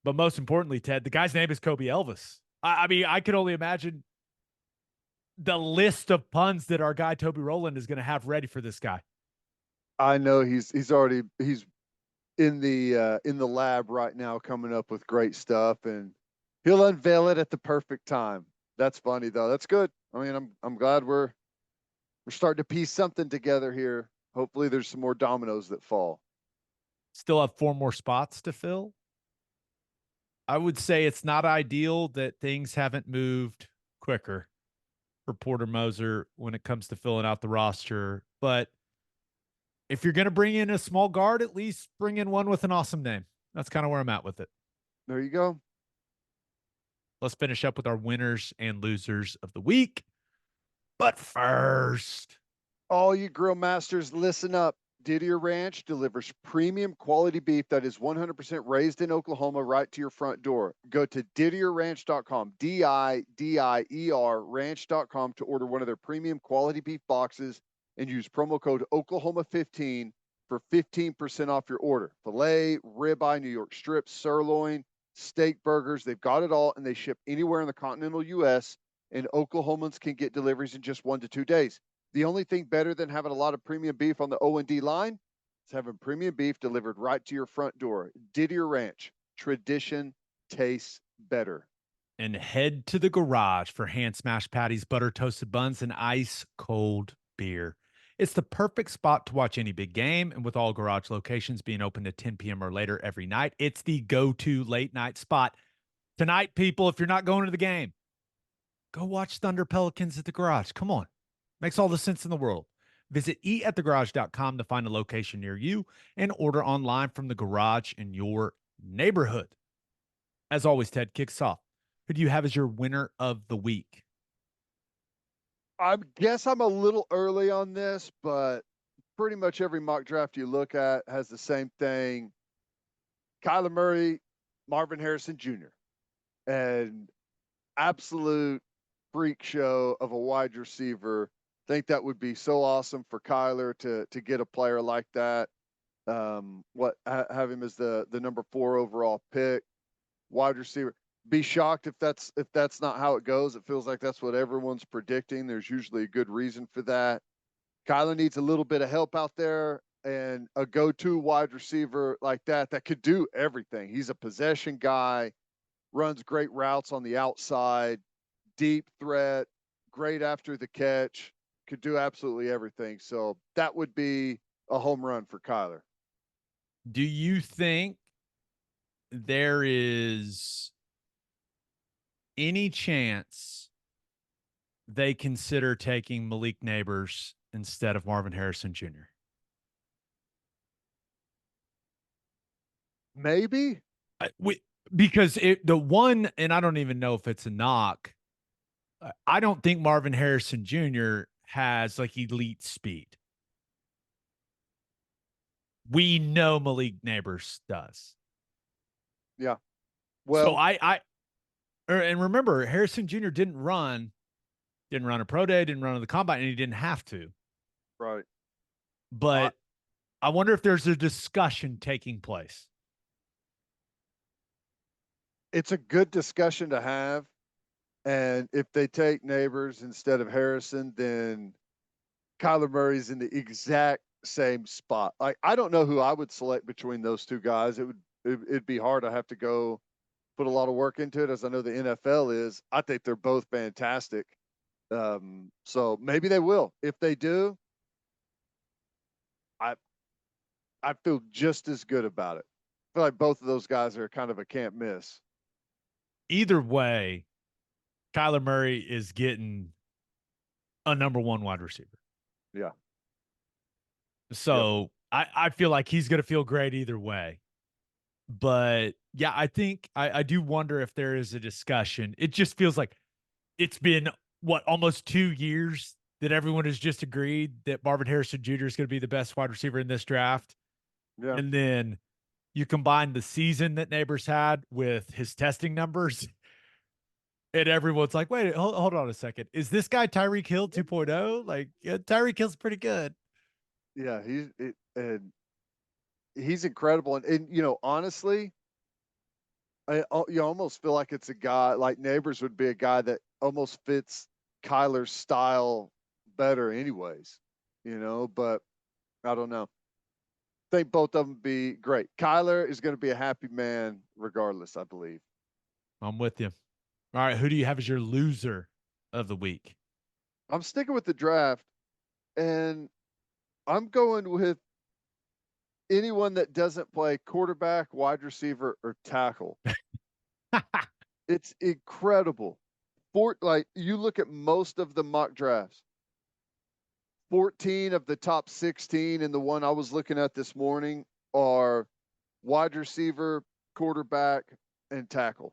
But most importantly, Ted, the guy's name is Kobe Elvis. I mean, I can only imagine the list of puns that our guy Toby Rowland is going to have ready for this guy.
I know he's in the lab right now coming up with great stuff, and he'll unveil it at the perfect time. That's funny though. That's good. I mean, I'm glad we're starting to piece something together here. Hopefully there's some more dominoes that fall.
Still have 4 more spots to fill. I would say it's not ideal that things haven't moved quicker for Porter Moser when it comes to filling out the roster. But if you're going to bring in a small guard, at least bring in one with an awesome name. That's kind of where I'm at with it.
There you go.
Let's finish up with our winners and losers of the week. But first,
all you grill masters, listen up. Didier Ranch delivers premium quality beef that is 100% raised in Oklahoma right to your front door. Go to DidierRanch.com, DIDIER ranch.com to order one of their premium quality beef boxes and use promo code Oklahoma15 for 15% off your order. Filet, ribeye, New York strip, sirloin, steak burgers, they've got it all, and they ship anywhere in the continental U.S., and Oklahomans can get deliveries in just 1 to 2 days. The only thing better than having a lot of premium beef on the O&D line is having premium beef delivered right to your front door. Didier Ranch, tradition tastes better.
And head to the garage for hand smashed patties, butter toasted buns, and ice cold beer. It's the perfect spot to watch any big game, and with all garage locations being open at 10 p.m. or later every night, it's the go-to late night spot. Tonight, people, if you're not going to the game, go watch Thunder Pelicans at the garage. Come on. Makes all the sense in the world. Visit eatatthegarage.com to find a location near you and order online from the garage in your neighborhood. As always, Ted, kicks off. Who do you have as your winner of the week?
I guess I'm a little early on this, but pretty much every mock draft you look at has the same thing. Kyler Murray, Marvin Harrison Jr. and absolute freak show of a wide receiver. Think that would be so awesome for Kyler to get a player like that. Have him as the number 4 overall pick, wide receiver. Be shocked if that's not how it goes. It feels like that's what everyone's predicting. There's usually a good reason for that. Kyler needs a little bit of help out there, and a go-to wide receiver like that could do everything. He's a possession guy, runs great routes on the outside, deep threat, great after the catch, could do absolutely everything. So that would be a home run for Kyler.
Do you think there is any chance they consider taking Malik Neighbors instead of Marvin Harrison Jr.?
Maybe.
Because the one, and I don't even know if it's a knock, I don't think Marvin Harrison Jr. has like elite speed. We know Malik Neighbors does.
Yeah. Well,
so and remember, Harrison Jr. didn't run a pro day, didn't run on the combine, and he didn't have to.
Right.
But I wonder if there's a discussion taking place.
It's a good discussion to have. And if they take Neighbors instead of Harrison, then Kyler Murray's in the exact same spot. Like, I don't know who I would select between those two guys. It'd be hard. I have to go put a lot of work into it, as I know the NFL is. I think they're both fantastic. So maybe they will. If they do, I feel just as good about it. I feel like both of those guys are kind of a can't miss.
Either way, Kyler Murray is getting a number 1 wide receiver.
Yeah.
So I feel like he's going to feel great either way. But yeah, I think I do wonder if there is a discussion. It just feels like it's been almost 2 years that everyone has just agreed that Marvin Harrison Jr. is going to be the best wide receiver in this draft.
Yeah.
And then you combine the season that Neighbors had with his testing numbers, and everyone's like, wait, hold on a second. Is this guy Tyreek Hill 2.0? Like, yeah, Tyreek Hill's pretty good.
Yeah, he's incredible. And you know, honestly, you almost feel like it's a guy like Neighbors would be a guy that almost fits Kyler's style better anyways, you know, but I don't know. I think both of them be great. Kyler is going to be a happy man regardless, I believe.
I'm with you. All right, who do you have as your loser of the week?
I'm sticking with the draft, and I'm going with anyone that doesn't play quarterback, wide receiver, or tackle. It's incredible. Like, you look at most of the mock drafts, 14 of the top 16 and the one I was looking at this morning are wide receiver, quarterback, and tackle.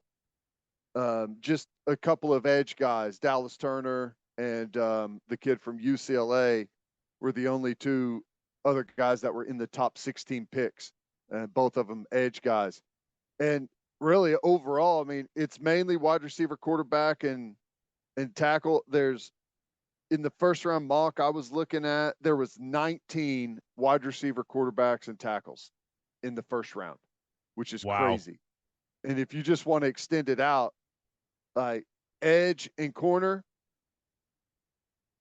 Just a couple of edge guys, Dallas Turner and the kid from UCLA, were the only 2 other guys that were in the top 16 picks, and both of them edge guys. And really, overall, I mean, it's mainly wide receiver, quarterback, and tackle. There's, in the first round mock I was looking at, there was 19 wide receiver, quarterbacks, and tackles in the first round, which is crazy. And if you just want to extend it out, like edge and corner,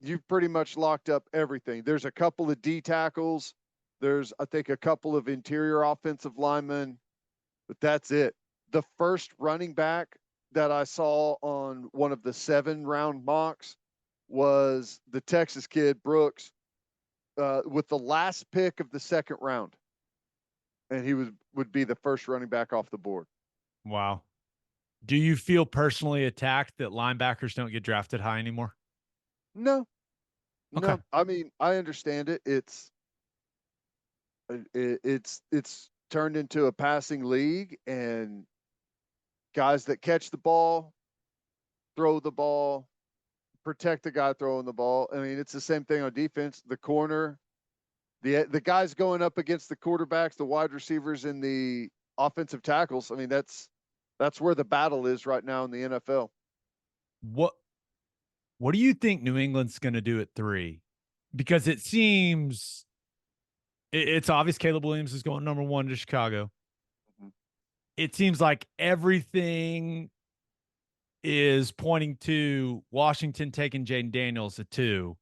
you've pretty much locked up everything. There's a couple of D tackles. There's, I think, a couple of interior offensive linemen, but that's it. The first running back that I saw on one of the 7-round mocks was the Texas kid, Brooks, with the last pick of the 2nd round. And he would be the first running back off the board.
Wow. Do you feel personally attacked that linebackers don't get drafted high anymore?
No.
Okay.
No, I mean, I understand it. It's turned into a passing league, and guys that catch the ball, throw the ball, protect the guy throwing the ball. I mean, it's the same thing on defense. The corner, the guys going up against the quarterbacks, the wide receivers, and the offensive tackles. I mean, that's where the battle is right now in the NFL.
What What do you think New England's going to do at 3? Because it seems it's obvious Caleb Williams is going number 1 to Chicago.
Mhm.
It seems like everything is pointing to Washington taking Jaden Daniels at 2.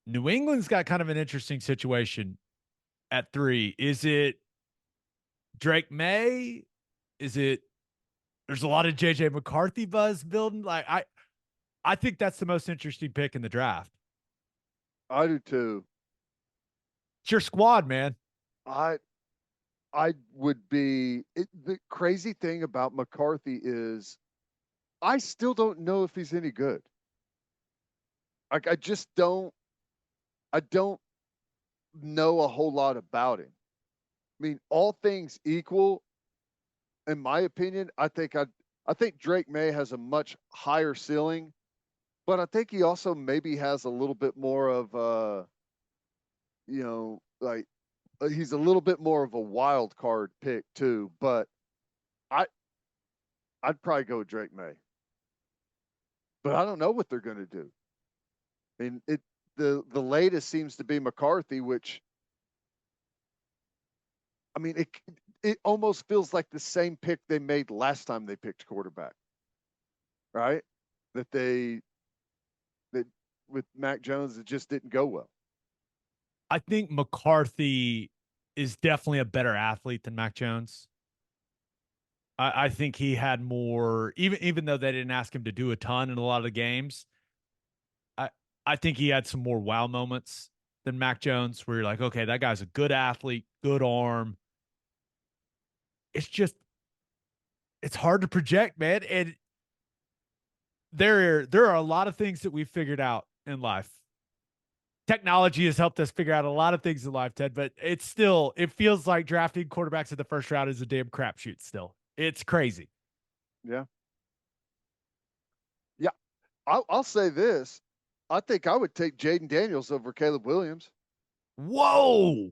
New England's got kind of an interesting situation at 3. Is it Drake May? Is it There's a lot of JJ McCarthy buzz building. Like I think that's the most interesting pick in the draft.
I do too.
It's your squad, man.
I I would be the crazy thing about McCarthy is I still don't know if he's any good. Like I just don't know a whole lot about him. I mean, all things equal, in my opinion, I think Drake May has a much higher ceiling, but I think he also maybe has a little bit more of like he's a little bit more of a wild card pick too. But I I'd probably go with Drake May, but I don't know what they're going to do. I mean, the latest seems to be McCarthy, which I mean it almost feels like the same pick they made last time they picked quarterback, right? That they that with Mac Jones it just didn't go well.
I think McCarthy is definitely a better athlete than Mac Jones. I think he had more, even though they didn't ask him to do a ton in a lot of the games. I I think he had some more wow moments than Mac Jones, where you're like, okay, that guy's a good athlete, good arm. It's just it's hard to project, man. And there are a lot of things that we've figured out in life. Technology has helped us figure out a lot of things in life, Ted, but it feels like drafting quarterbacks in the first round is a damn crapshoot still. It's crazy.
Yeah, yeah. I'll say this: I think I would take Jaden Daniels over Caleb Williams.
Whoa.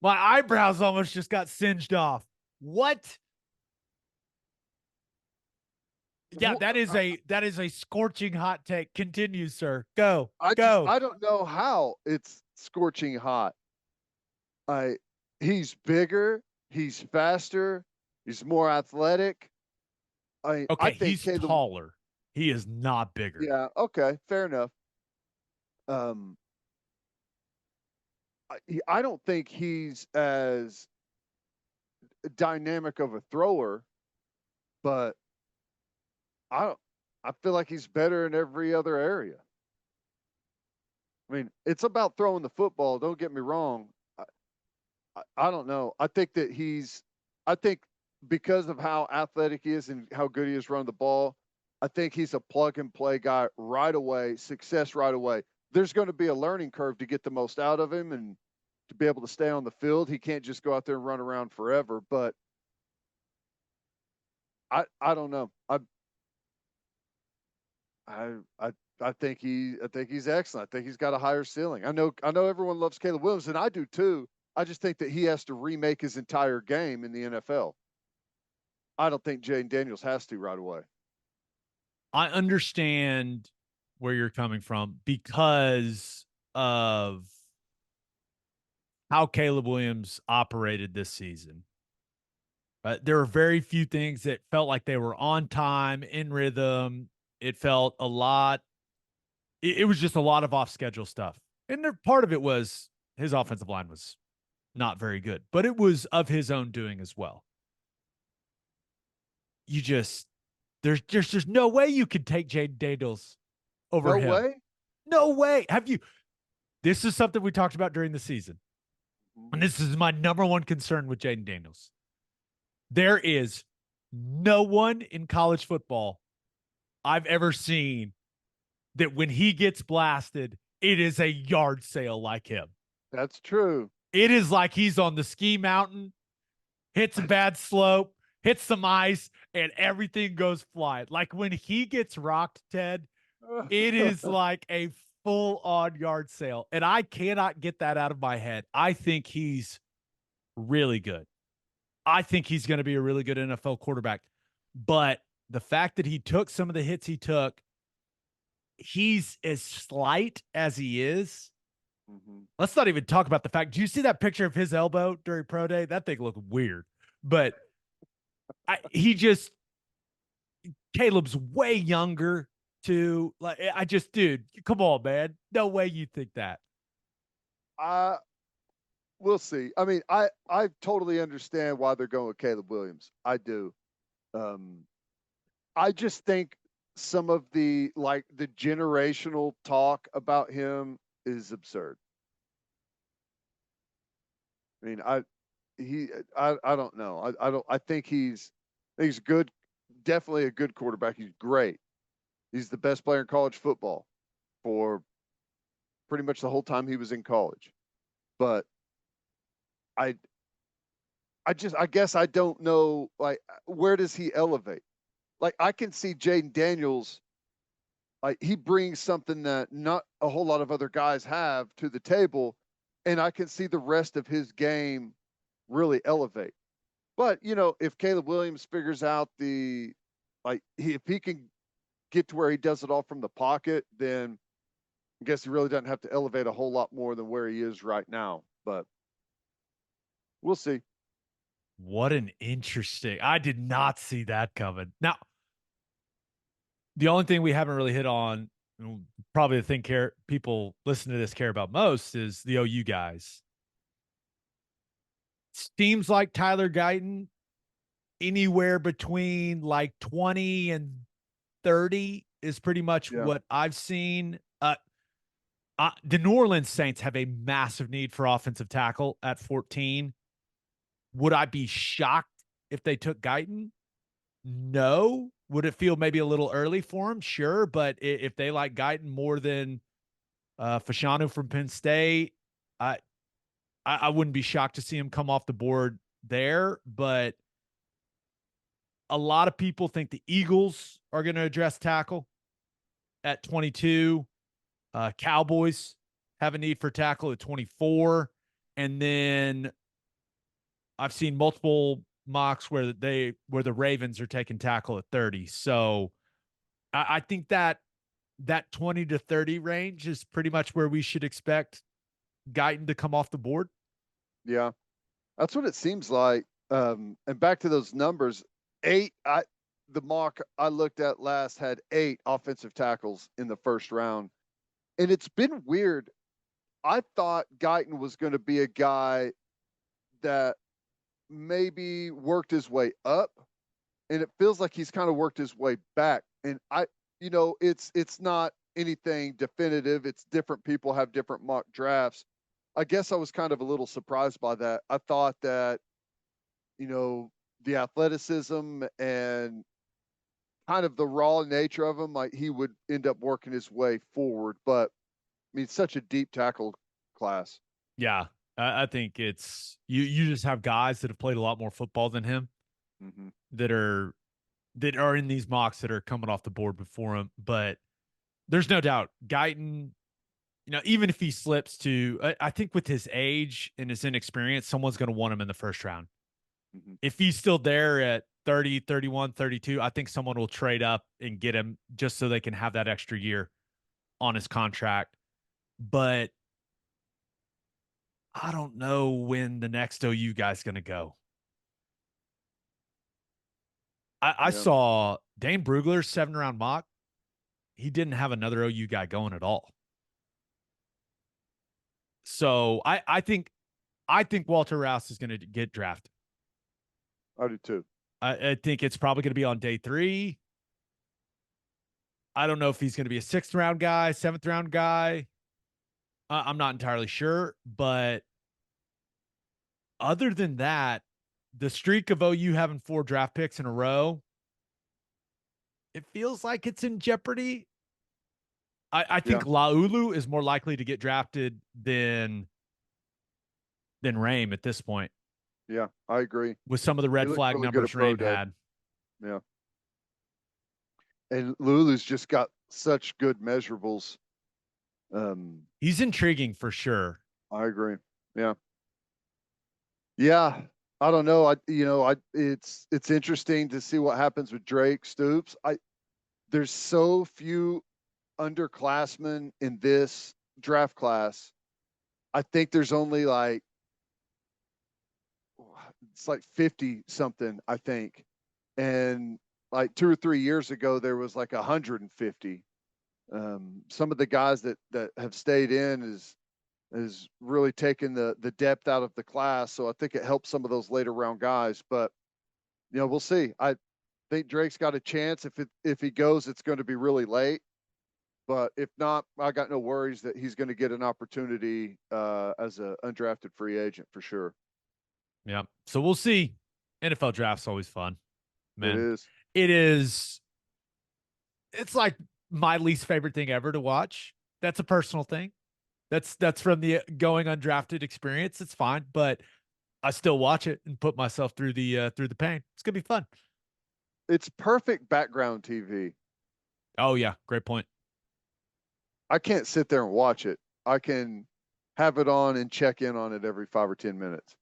My eyebrows almost just got singed off. What? Yeah, that is a scorching hot take. Continue, sir. Go. Go.
I don't know how it's scorching hot. I He's bigger, he's faster, he's more athletic. I
Okay,
think
he's
Caleb.
taller. He is not bigger.
Yeah, okay, fair enough. Um, I don't think he's as dynamic of a thrower, but I I feel like he's better in every other area. I mean, it's about throwing the football. Don't get me wrong. I don't know. I think because of how athletic he is and how good he is running the ball, I think he's a plug and play guy right away, success right away. There's going to be a learning curve to get the most out of him and to be able to stay on the field. He can't just go out there and run around forever, but I don't know. I I I think he's excellent. I think he's got a higher ceiling. I know everyone loves Caleb Williams, and I do too. I just think that he has to remake his entire game in the NFL. I don't think Jaden Daniels has to right away.
I understand where you're coming from because of how Caleb Williams operated this season. There were very few things that felt like they were on time, in rhythm. It felt a lot. It was just a lot of off schedule stuff. And part of it was his offensive line was not very good, but it was of his own doing as well. You just, there's no way you could take Jaden Daniels over
No
him.
way.
No way. This is something we talked about during the season. And this is my number one concern with Jaden Daniels. There is no one in college football I've ever seen that when he gets blasted, it is a yard sale like him.
That's true.
It is like he's on the ski mountain, hits a bad slope, hits some ice, and everything goes flying. Like when he gets rocked, Ted, it is like a full-on yard sale. And I cannot get that out of my head. I think he's really good. I think he's going to be a really good NFL quarterback. But the fact that he took some of the hits he took, he's as slight as he is. Let's not even talk about the fact. Do you see that picture of his elbow during pro day? That thing looked weird. But Caleb's way younger too. Like dude, come on, man. No way you think that.
We'll see. I mean, I totally understand why they're going with Caleb Williams. I do. I just think some of the generational talk about him is absurd. I mean, I don't know. I think he's good. Definitely a good quarterback. He's great. He's the best player in college football for pretty much the whole time he was in college. But I guess I don't know, like, where does he elevate? Like, I can see Jaden Daniels, like, he brings something that not a whole lot of other guys have to the table, and I can see the rest of his game really elevate. But, if Caleb Williams figures out if he can get to where he does it all from the pocket, then I guess he really doesn't have to elevate a whole lot more than where he is right now. But we'll see.
What an interesting. I did not see that coming. Now, the only thing we haven't really hit on, probably the thing people listen to this care about most, is the OU guys. Seems like Tyler Guyton, anywhere between like 20 and 30 is pretty much what I've seen. The New Orleans Saints have a massive need for offensive tackle at 14. Would I be shocked if they took Guyton? No. Would it feel maybe a little early for him? Sure. But if they like Guyton more than Fashanu from Penn State, I wouldn't be shocked to see him come off the board there. But a lot of people think the Eagles are going to address tackle at 22. Cowboys have a need for tackle at 24. And then I've seen multiple mocks where the Ravens are taking tackle at 30. So I think that 20 to 30 range is pretty much where we should expect Guyton to come off the board.
Yeah, that's what it seems like. And back to those numbers, the mock I looked at last had 8 offensive tackles in the first round. And it's been weird. I thought Guyton was going to be a guy that maybe worked his way up, and it feels like he's kind of worked his way back. And it's not anything definitive. It's different people have different mock drafts. I guess I was kind of a little surprised by that. I thought that, the athleticism and kind of the raw nature of him, like he would end up working his way forward. But I mean, such a deep tackle class.
Yeah. I think it's you just have guys that have played a lot more football than him that are in these mocks that are coming off the board before him. But there's no doubt Guyton, even if he slips to, I think with his age and his inexperience, someone's going to want him in the first round. If he's still there at 30, 31, 32, I think someone will trade up and get him just so they can have that extra year on his contract. But I don't know when the next OU guy's going to go. I saw Dane Brugler's 7-round mock. He didn't have another OU guy going at all. So I think Walter Rouse is going to get drafted.
I do too.
I think it's probably going to be on day 3. I don't know if he's going to be a 6th-round guy, 7th-round guy. I'm not entirely sure, but other than that, the streak of OU having 4 draft picks in a row, it feels like it's in jeopardy. I think Laulu is more likely to get drafted than Rame at this point.
Yeah, I agree.
With some of the red flag
really
numbers Rame had.
Yeah. And Lulu's just got such good measurables.
He's intriguing for sure.
I agree. Yeah. Yeah. I don't know. It's interesting to see what happens with Drake Stoops. There's so few underclassmen in this draft class. I think there's only it's like 50 something, I think. And like 2 or 3 years ago, there was like 150. Some of the guys that have stayed in is really taken the depth out of the class. So I think it helps some of those later round guys, but we'll see. I think Drake's got a chance. If he goes, it's going to be really late, but if not, I got no worries that he's going to get an opportunity as an undrafted free agent for sure.
Yeah. So we'll see. NFL draft's always fun, man.
It
is. It's like my least favorite thing ever to watch. That's a personal thing. That's from the going undrafted experience. It's fine, but I still watch it and put myself through the pain. It's gonna be fun.
It's perfect background TV.
Oh yeah, great point.
I can't sit there and watch it. I can have it on and check in on it every 5 or 10 minutes.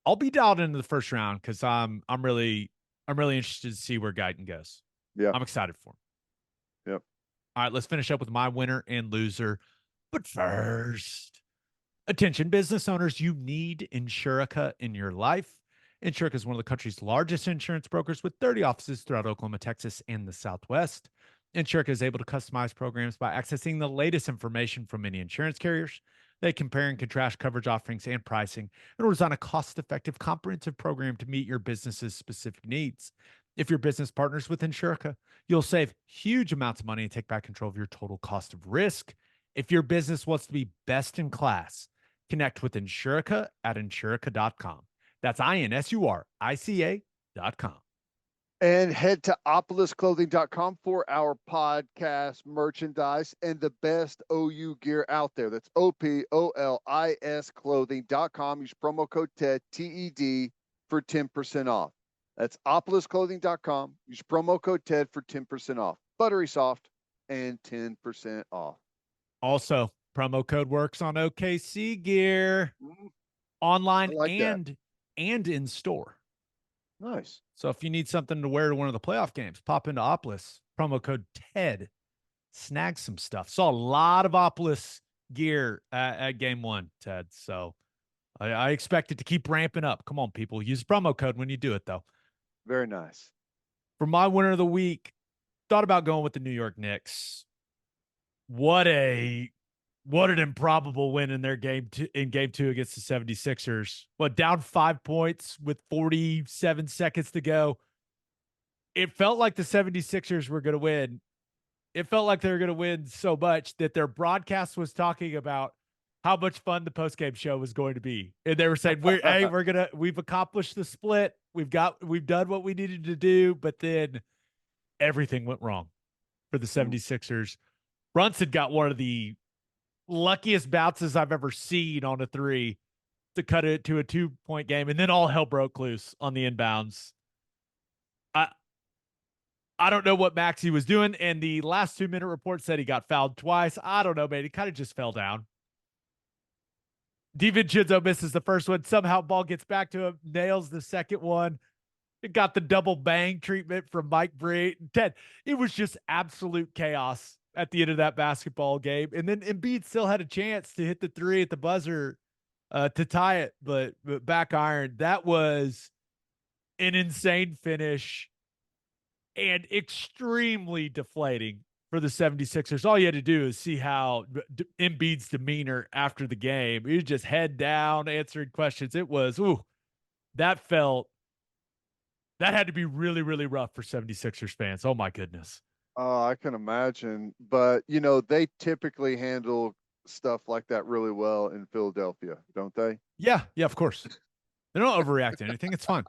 I'll be dialed into the first round because I'm really interested to see where Guyton goes.
Yeah,
I'm excited for him.
Yep.
All right, let's finish up with my winner and loser. But first, attention business owners, you need Insurica in your life. Insurica is one of the country's largest insurance brokers with 30 offices throughout Oklahoma, Texas, and the Southwest. Insurica is able to customize programs by accessing the latest information from many insurance carriers. They compare and contrast coverage offerings and pricing in order to design a cost-effective, comprehensive program to meet your business's specific needs. If your business partners with Insurica, you'll save huge amounts of money and take back control of your total cost of risk. If your business wants to be best in class, connect with Insurica at Insurica.com. That's INSURICA.com.
And head to opolisclothing.com for our podcast merchandise and the best OU gear out there. That's OPOLIS clothing.com. Use promo code TED, TED, for 10% off. That's opolisclothing.com. Use promo code TED for 10% off. Buttery soft and 10% off.
Also, promo code works on OKC gear, online and in store.
Nice.
So if you need something to wear to one of the playoff games, pop into Opolis, promo code TED, snag some stuff. Saw a lot of Opolis gear at game one, Ted. So I expect it to keep ramping up. Come on, people. Use promo code when you do it, though.
Very nice. For
my winner of the week, thought about going with the New York Knicks. What an improbable win in their game two against the 76ers. Down 5 points with 47 seconds to go. It felt like the 76ers were going to win. It felt like they were going to win so much that their broadcast was talking about how much fun the postgame show was going to be. And they were saying, we've accomplished the split. We've done what we needed to do, but then everything went wrong for the 76ers. Brunson got one of the luckiest bounces I've ever seen on a three to cut it to a 2-point game, and then all hell broke loose on the inbounds. I don't know what Maxey was doing, and the last 2-minute report said he got fouled twice. I don't know, man. He kind of just fell down. DiVincenzo misses the first one. Somehow ball gets back to him, nails the second one. It got the double bang treatment from Mike Bree. Ted, it was just absolute chaos at the end of that basketball game. And then Embiid still had a chance to hit the three at the buzzer to tie it, but back iron. That was an insane finish and extremely deflating for the 76ers. All you had to do is see how Embiid's demeanor after the game. He was just head down, answering questions. It was, that had to be really, really rough for 76ers fans. Oh, my goodness.
I can imagine. But, they typically handle stuff like that really well in Philadelphia, don't they?
Yeah, of course. They don't overreact to anything. It's fine.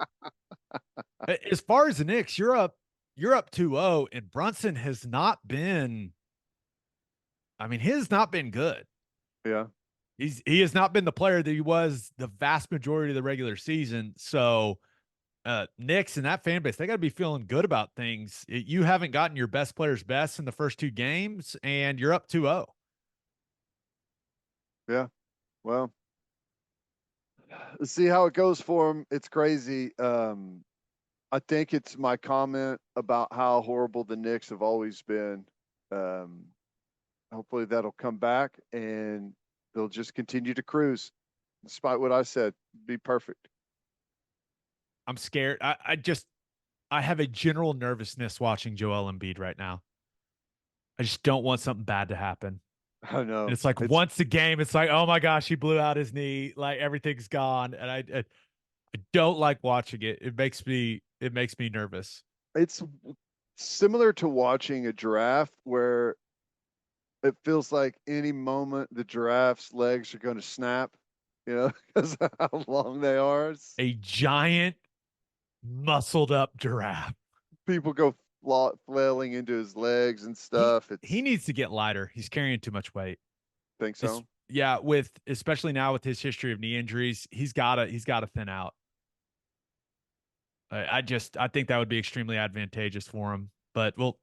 As far as the Knicks, you're up 2-0, and Brunson has not been I mean, he has not been good.
Yeah.
He has not been the player that he was the vast majority of the regular season. So Knicks and that fan base, they got to be feeling good about things. You haven't gotten your best player's best in the first 2 games, and you're up 2-0.
Yeah. Well, let's see how it goes for him. It's crazy. I think it's my comment about how horrible the Knicks have always been. Hopefully that'll come back and they'll just continue to cruise. Despite what I said, be perfect.
I'm scared. I have a general nervousness watching Joel Embiid right now. I just don't want something bad to happen.
I know.
And it's like once a game, it's like, oh my gosh, he blew out his knee, like everything's gone, and I don't like watching it. It makes me nervous.
It's similar to watching a giraffe where it feels like any moment the giraffe's legs are going to snap, because of how long they are.
A giant, muscled up giraffe.
People go flailing into his legs and stuff.
He needs to get lighter. He's carrying too much weight.
Think so?
Yeah, especially now with his history of knee injuries, he's gotta thin out. I think that would be extremely advantageous for him. But we'll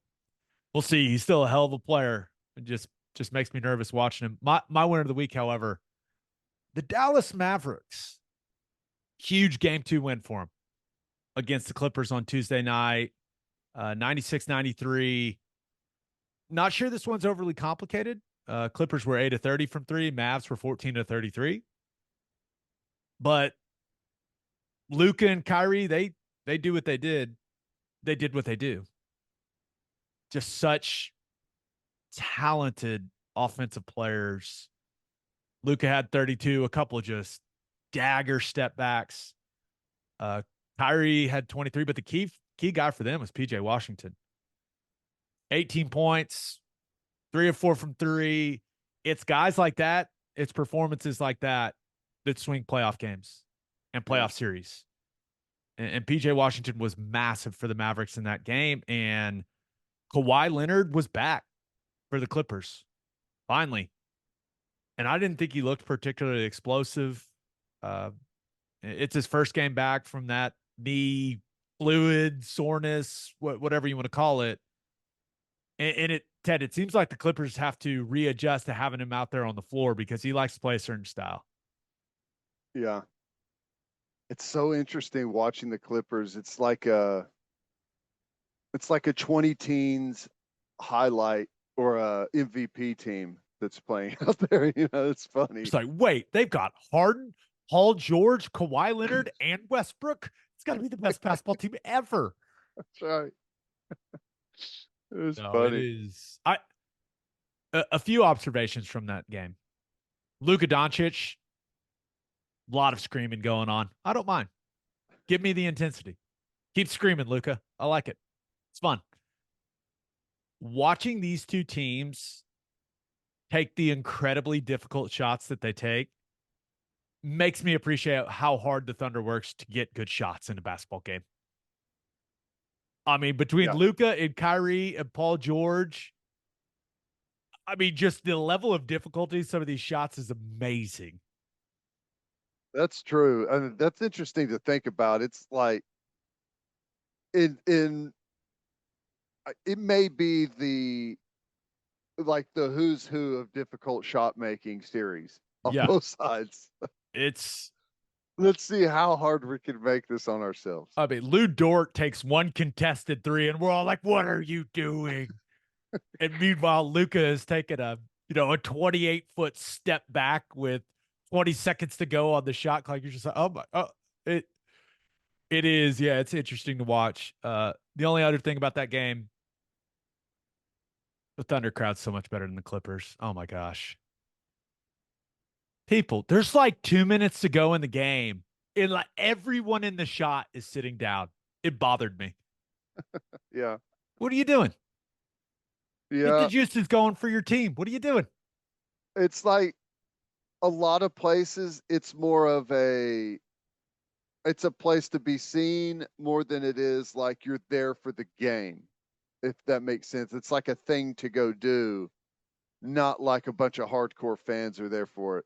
see. He's still a hell of a player. It just makes me nervous watching him. My winner of the week, however, the Dallas Mavericks. Huge game 2 win for him against the Clippers on Tuesday night. 96-93. Not sure this one's overly complicated. Clippers were 8 of 30 from 3. Mavs were 14 of 33. But Luka and Kyrie, they do what they did. They did what they do. Just such talented offensive players. Luka had 32, a couple of just dagger step backs. Kyrie had 23, but the key guy for them was PJ Washington. 18 points, 3 of 4 from 3. It's guys like that, it's performances like that swing playoff games and playoff series. And PJ Washington was massive for the Mavericks in that game. And Kawhi Leonard was back for the Clippers, finally. And I didn't think he looked particularly explosive. It's his first game back from that knee fluid, soreness, whatever you want to call it. And Ted, it seems like the Clippers have to readjust to having him out there on the floor because he likes to play a certain style.
Yeah. It's so interesting watching the Clippers. It's like a 20 teens highlight or a MVP team that's playing out there. It's funny.
It's like, wait, they've got Harden, Paul George, Kawhi Leonard, and Westbrook. It's got to be the best basketball team ever.
That's right. It was
No,
funny.
it is. A few observations from that game. Luka Doncic, a lot of screaming going on. I don't mind. Give me the intensity. Keep screaming, Luka. I like it. It's fun. Watching these two teams take the incredibly difficult shots that they take makes me appreciate how hard the Thunder works to get good shots in a basketball game. I mean, between Luka and Kyrie and Paul George, I mean, just the level of difficulty some of these shots is amazing.
That's true. And that's interesting to think about. It's like it may be the who's who of difficult shot making series on both sides. Let's see how hard we can make this on ourselves.
I mean, Lou Dort takes one contested 3 and we're all like, what are you doing? And meanwhile, Luka has taken a 28-foot step back with 20 seconds to go on the shot clock. You're just like, it is. Yeah, it's interesting to watch. The only other thing about that game, the Thunder crowd's so much better than the Clippers. Oh my gosh. People, there's like 2 minutes to go in the game, and like everyone in the shot is sitting down. It bothered me.
Yeah.
What are you doing?
Yeah.
Get the juices going for your team. What are you doing?
It's like a lot of places, it's more of it's a place to be seen more than it is like you're there for the game, if that makes sense. It's like a thing to go do. not like a bunch of hardcore fans are there for it.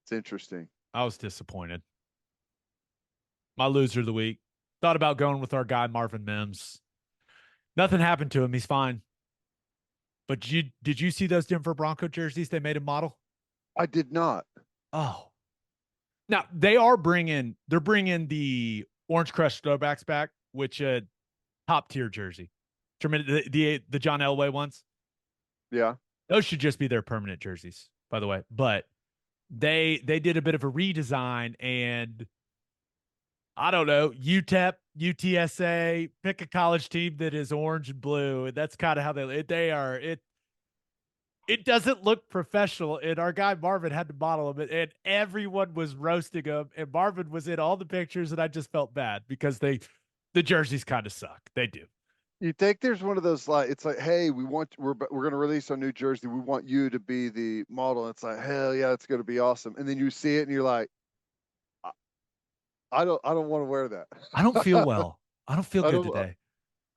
It's interesting.
I was disappointed. My loser of the week. Thought about going with our guy Marvin Mims. Nothing happened to him. He's fine. But did you see those Denver Bronco jerseys they made him model?
I did not.
Oh. Now, they're bringing the Orange Crush throwbacks back, which top tier jersey. The John Elway ones.
Yeah.
Those should just be their permanent jerseys, by the way. But they did a bit of a redesign, and I don't know, UTEP, UTSA, pick a college team that is orange and blue. And that's kind of how they are. It doesn't look professional. And our guy Marvin had to model him, and everyone was roasting him. And Marvin was in all the pictures, and I just felt bad because the jerseys kind of suck. They do.
You think there's one of those, like, it's like, hey, we're going to release our new jersey. We want you to be the model. It's like, hell yeah, it's going to be awesome. And then you see it and you're like, I don't want to wear that.
I don't feel well. I don't feel good today.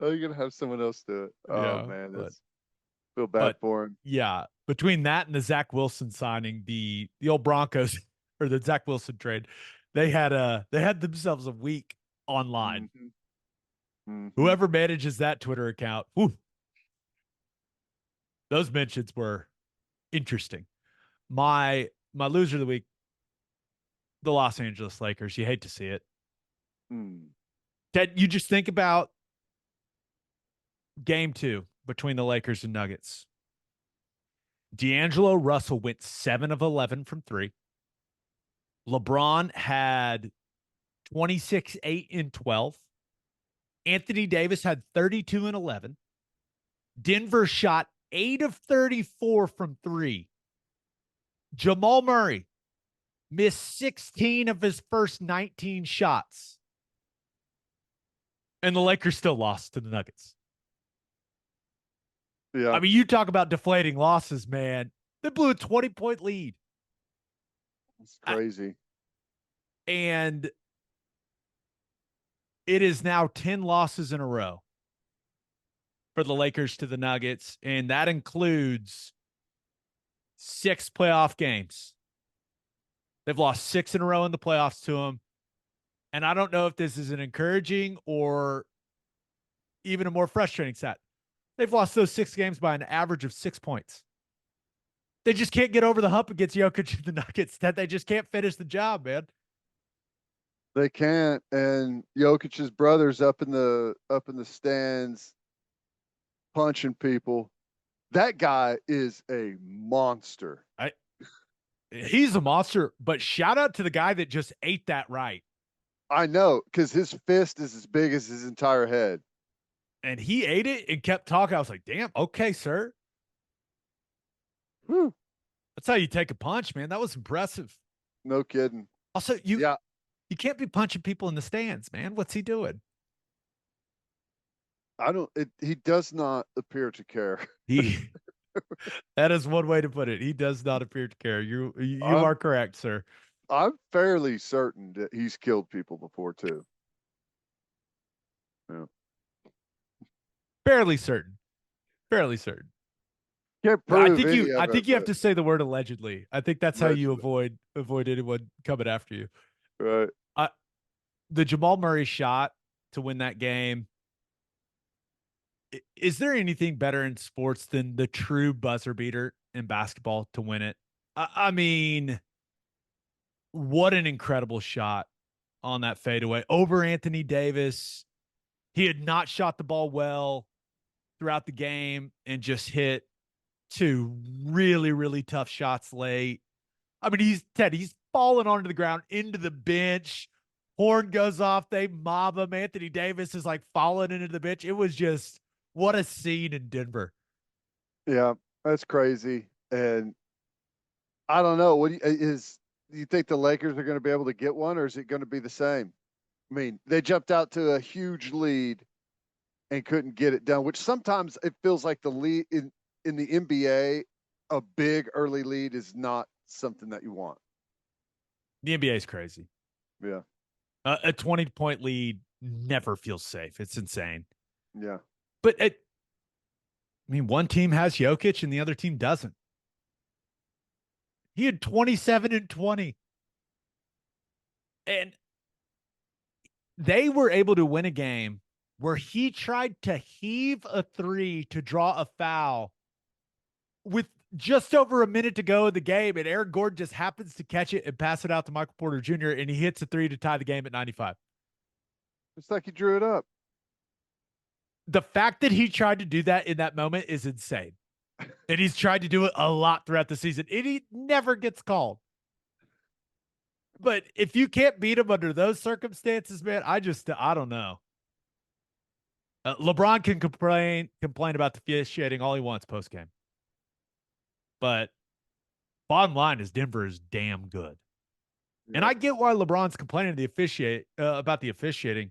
Oh, you're going to have someone else do it. Oh
Yeah,
man, feel bad for him.
Yeah, between that and the Zach Wilson signing, the old Broncos or the Zach Wilson trade, they had themselves a week online.
Mm-hmm. Mm-hmm.
Whoever manages that Twitter account, whew, those mentions were interesting. My loser of the week, the Los Angeles Lakers. You hate to see it. Ted, you just think about game 2 between the Lakers and Nuggets. D'Angelo Russell went 7 of 11 from 3. LeBron had 26, 8, and 12. Anthony Davis had 32 and 11. Denver shot 8 of 34 from 3. Jamal Murray missed 16 of his first 19 shots. And the Lakers still lost to the Nuggets.
Yeah.
I mean, you talk about deflating losses, man. They blew a 20-point lead.
It's crazy.
And it is now 10 losses in a row for the Lakers to the Nuggets, and that includes 6 playoff games. They've lost 6 in a row in the playoffs to them. And I don't know if this is an encouraging or even a more frustrating stat. They've lost those 6 games by an average of 6 points. They just can't get over the hump against Jokic and the Nuggets. That they just can't finish the job, man.
They can't. And Jokic's brother's up in the stands punching people. That guy is a monster.
He's a monster, but shout out to the guy that just ate that right.
I know, because his fist is as big as his entire head.
And he ate it and kept talking. I was like, damn, okay, sir.
Whew.
That's how you take a punch, man. That was impressive.
No kidding.
Also, you can't be punching people in the stands, man. What's he doing?
He does not appear to care.
That is one way to put it. He does not appear to care. You are correct, sir.
I'm fairly certain that he's killed people before too. Yeah.
Fairly certain.
Can't prove
I think you have to say the word allegedly. I think that's how you avoid anyone coming after you.
Right.
The Jamal Murray shot to win that game. Is there anything better in sports than the true buzzer beater in basketball to win it? I mean, what an incredible shot on that fadeaway over Anthony Davis. He had not shot the ball well throughout the game and just hit 2 really, really tough shots late. I mean, he's falling onto the ground into the bench. Horn goes off. They mob him. Anthony Davis is like falling into the bench. It was just, what a scene in Denver.
Yeah, that's crazy. And I don't know. Do you think the Lakers are going to be able to get one, or is it going to be the same? I mean, they jumped out to a huge lead and couldn't get it done, which sometimes it feels like the lead in the NBA, a big early lead is not something that you want.
The NBA is crazy.
Yeah.
A 20-point lead never feels safe. It's insane.
Yeah.
But I mean, one team has Jokic and the other team doesn't. He had 27 and 20. And they were able to win a game where he tried to heave a three to draw a foul with just over a minute to go in the game, and Aaron Gordon just happens to catch it and pass it out to Michael Porter Jr., and he hits a three to tie the game at 95.
It's like he drew it up.
The fact that he tried to do that in that moment is insane. And he's tried to do it a lot throughout the season, and he never gets called. But if you can't beat him under those circumstances, man, I don't know. LeBron can complain about the officiating all he wants post-game. But bottom line is Denver is damn good. Yeah. And I get why LeBron's complaining about the officiating.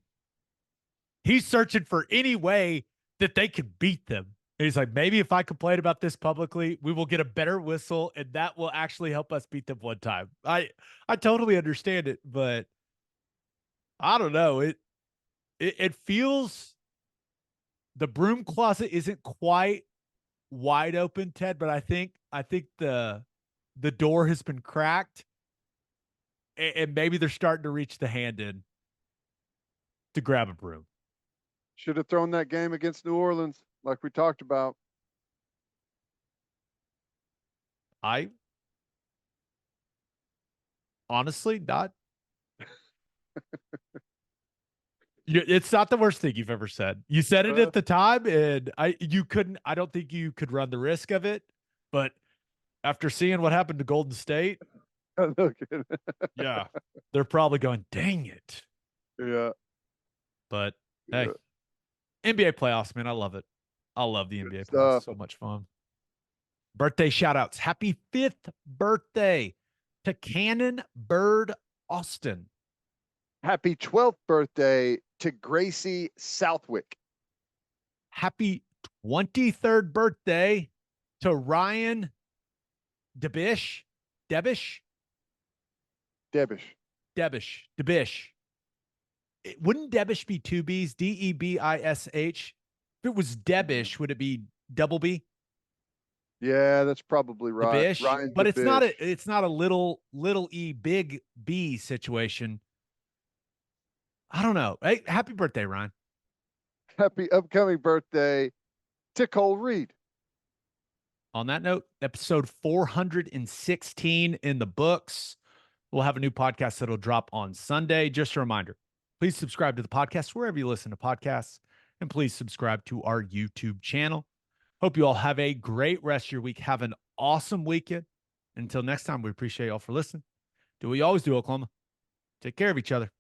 He's searching for any way that they can beat them. And he's like, maybe if I complain about this publicly, we will get a better whistle, and that will actually help us beat them one time. I totally understand it, but I don't know. It feels the broom closet isn't quite wide open, Ted, but I think the door has been cracked, and maybe they're starting to reach the hand in to grab a broom.
Should have thrown that game against New Orleans, like we talked about.
I honestly not. It's not the worst thing you've ever said. You said it at the time, and I don't think you could run the risk of it. But after seeing what happened to Golden State, yeah, they're probably going, dang it.
Yeah.
But hey, NBA playoffs, man, I love it. I love the NBA playoffs. So much fun. Birthday shout outs. Happy 5th birthday to Cannon Bird Austin.
Happy 12th birthday to Gracie Southwick.
Happy 23rd birthday to Ryan Debish. Wouldn't Debish be two B's? Debish. If it was Debish, would it be double B?
Yeah, that's probably right.
Debish, but it's not a little E big B situation. I don't know. Hey, happy birthday, Ryan.
Happy upcoming birthday to Cole Reed.
On that note, episode 416 in the books. We'll have a new podcast that'll drop on Sunday. Just a reminder, please subscribe to the podcast wherever you listen to podcasts, and please subscribe to our YouTube channel. Hope you all have a great rest of your week. Have an awesome weekend. Until next time, we appreciate you all for listening. Do what you always do, Oklahoma. Take care of each other.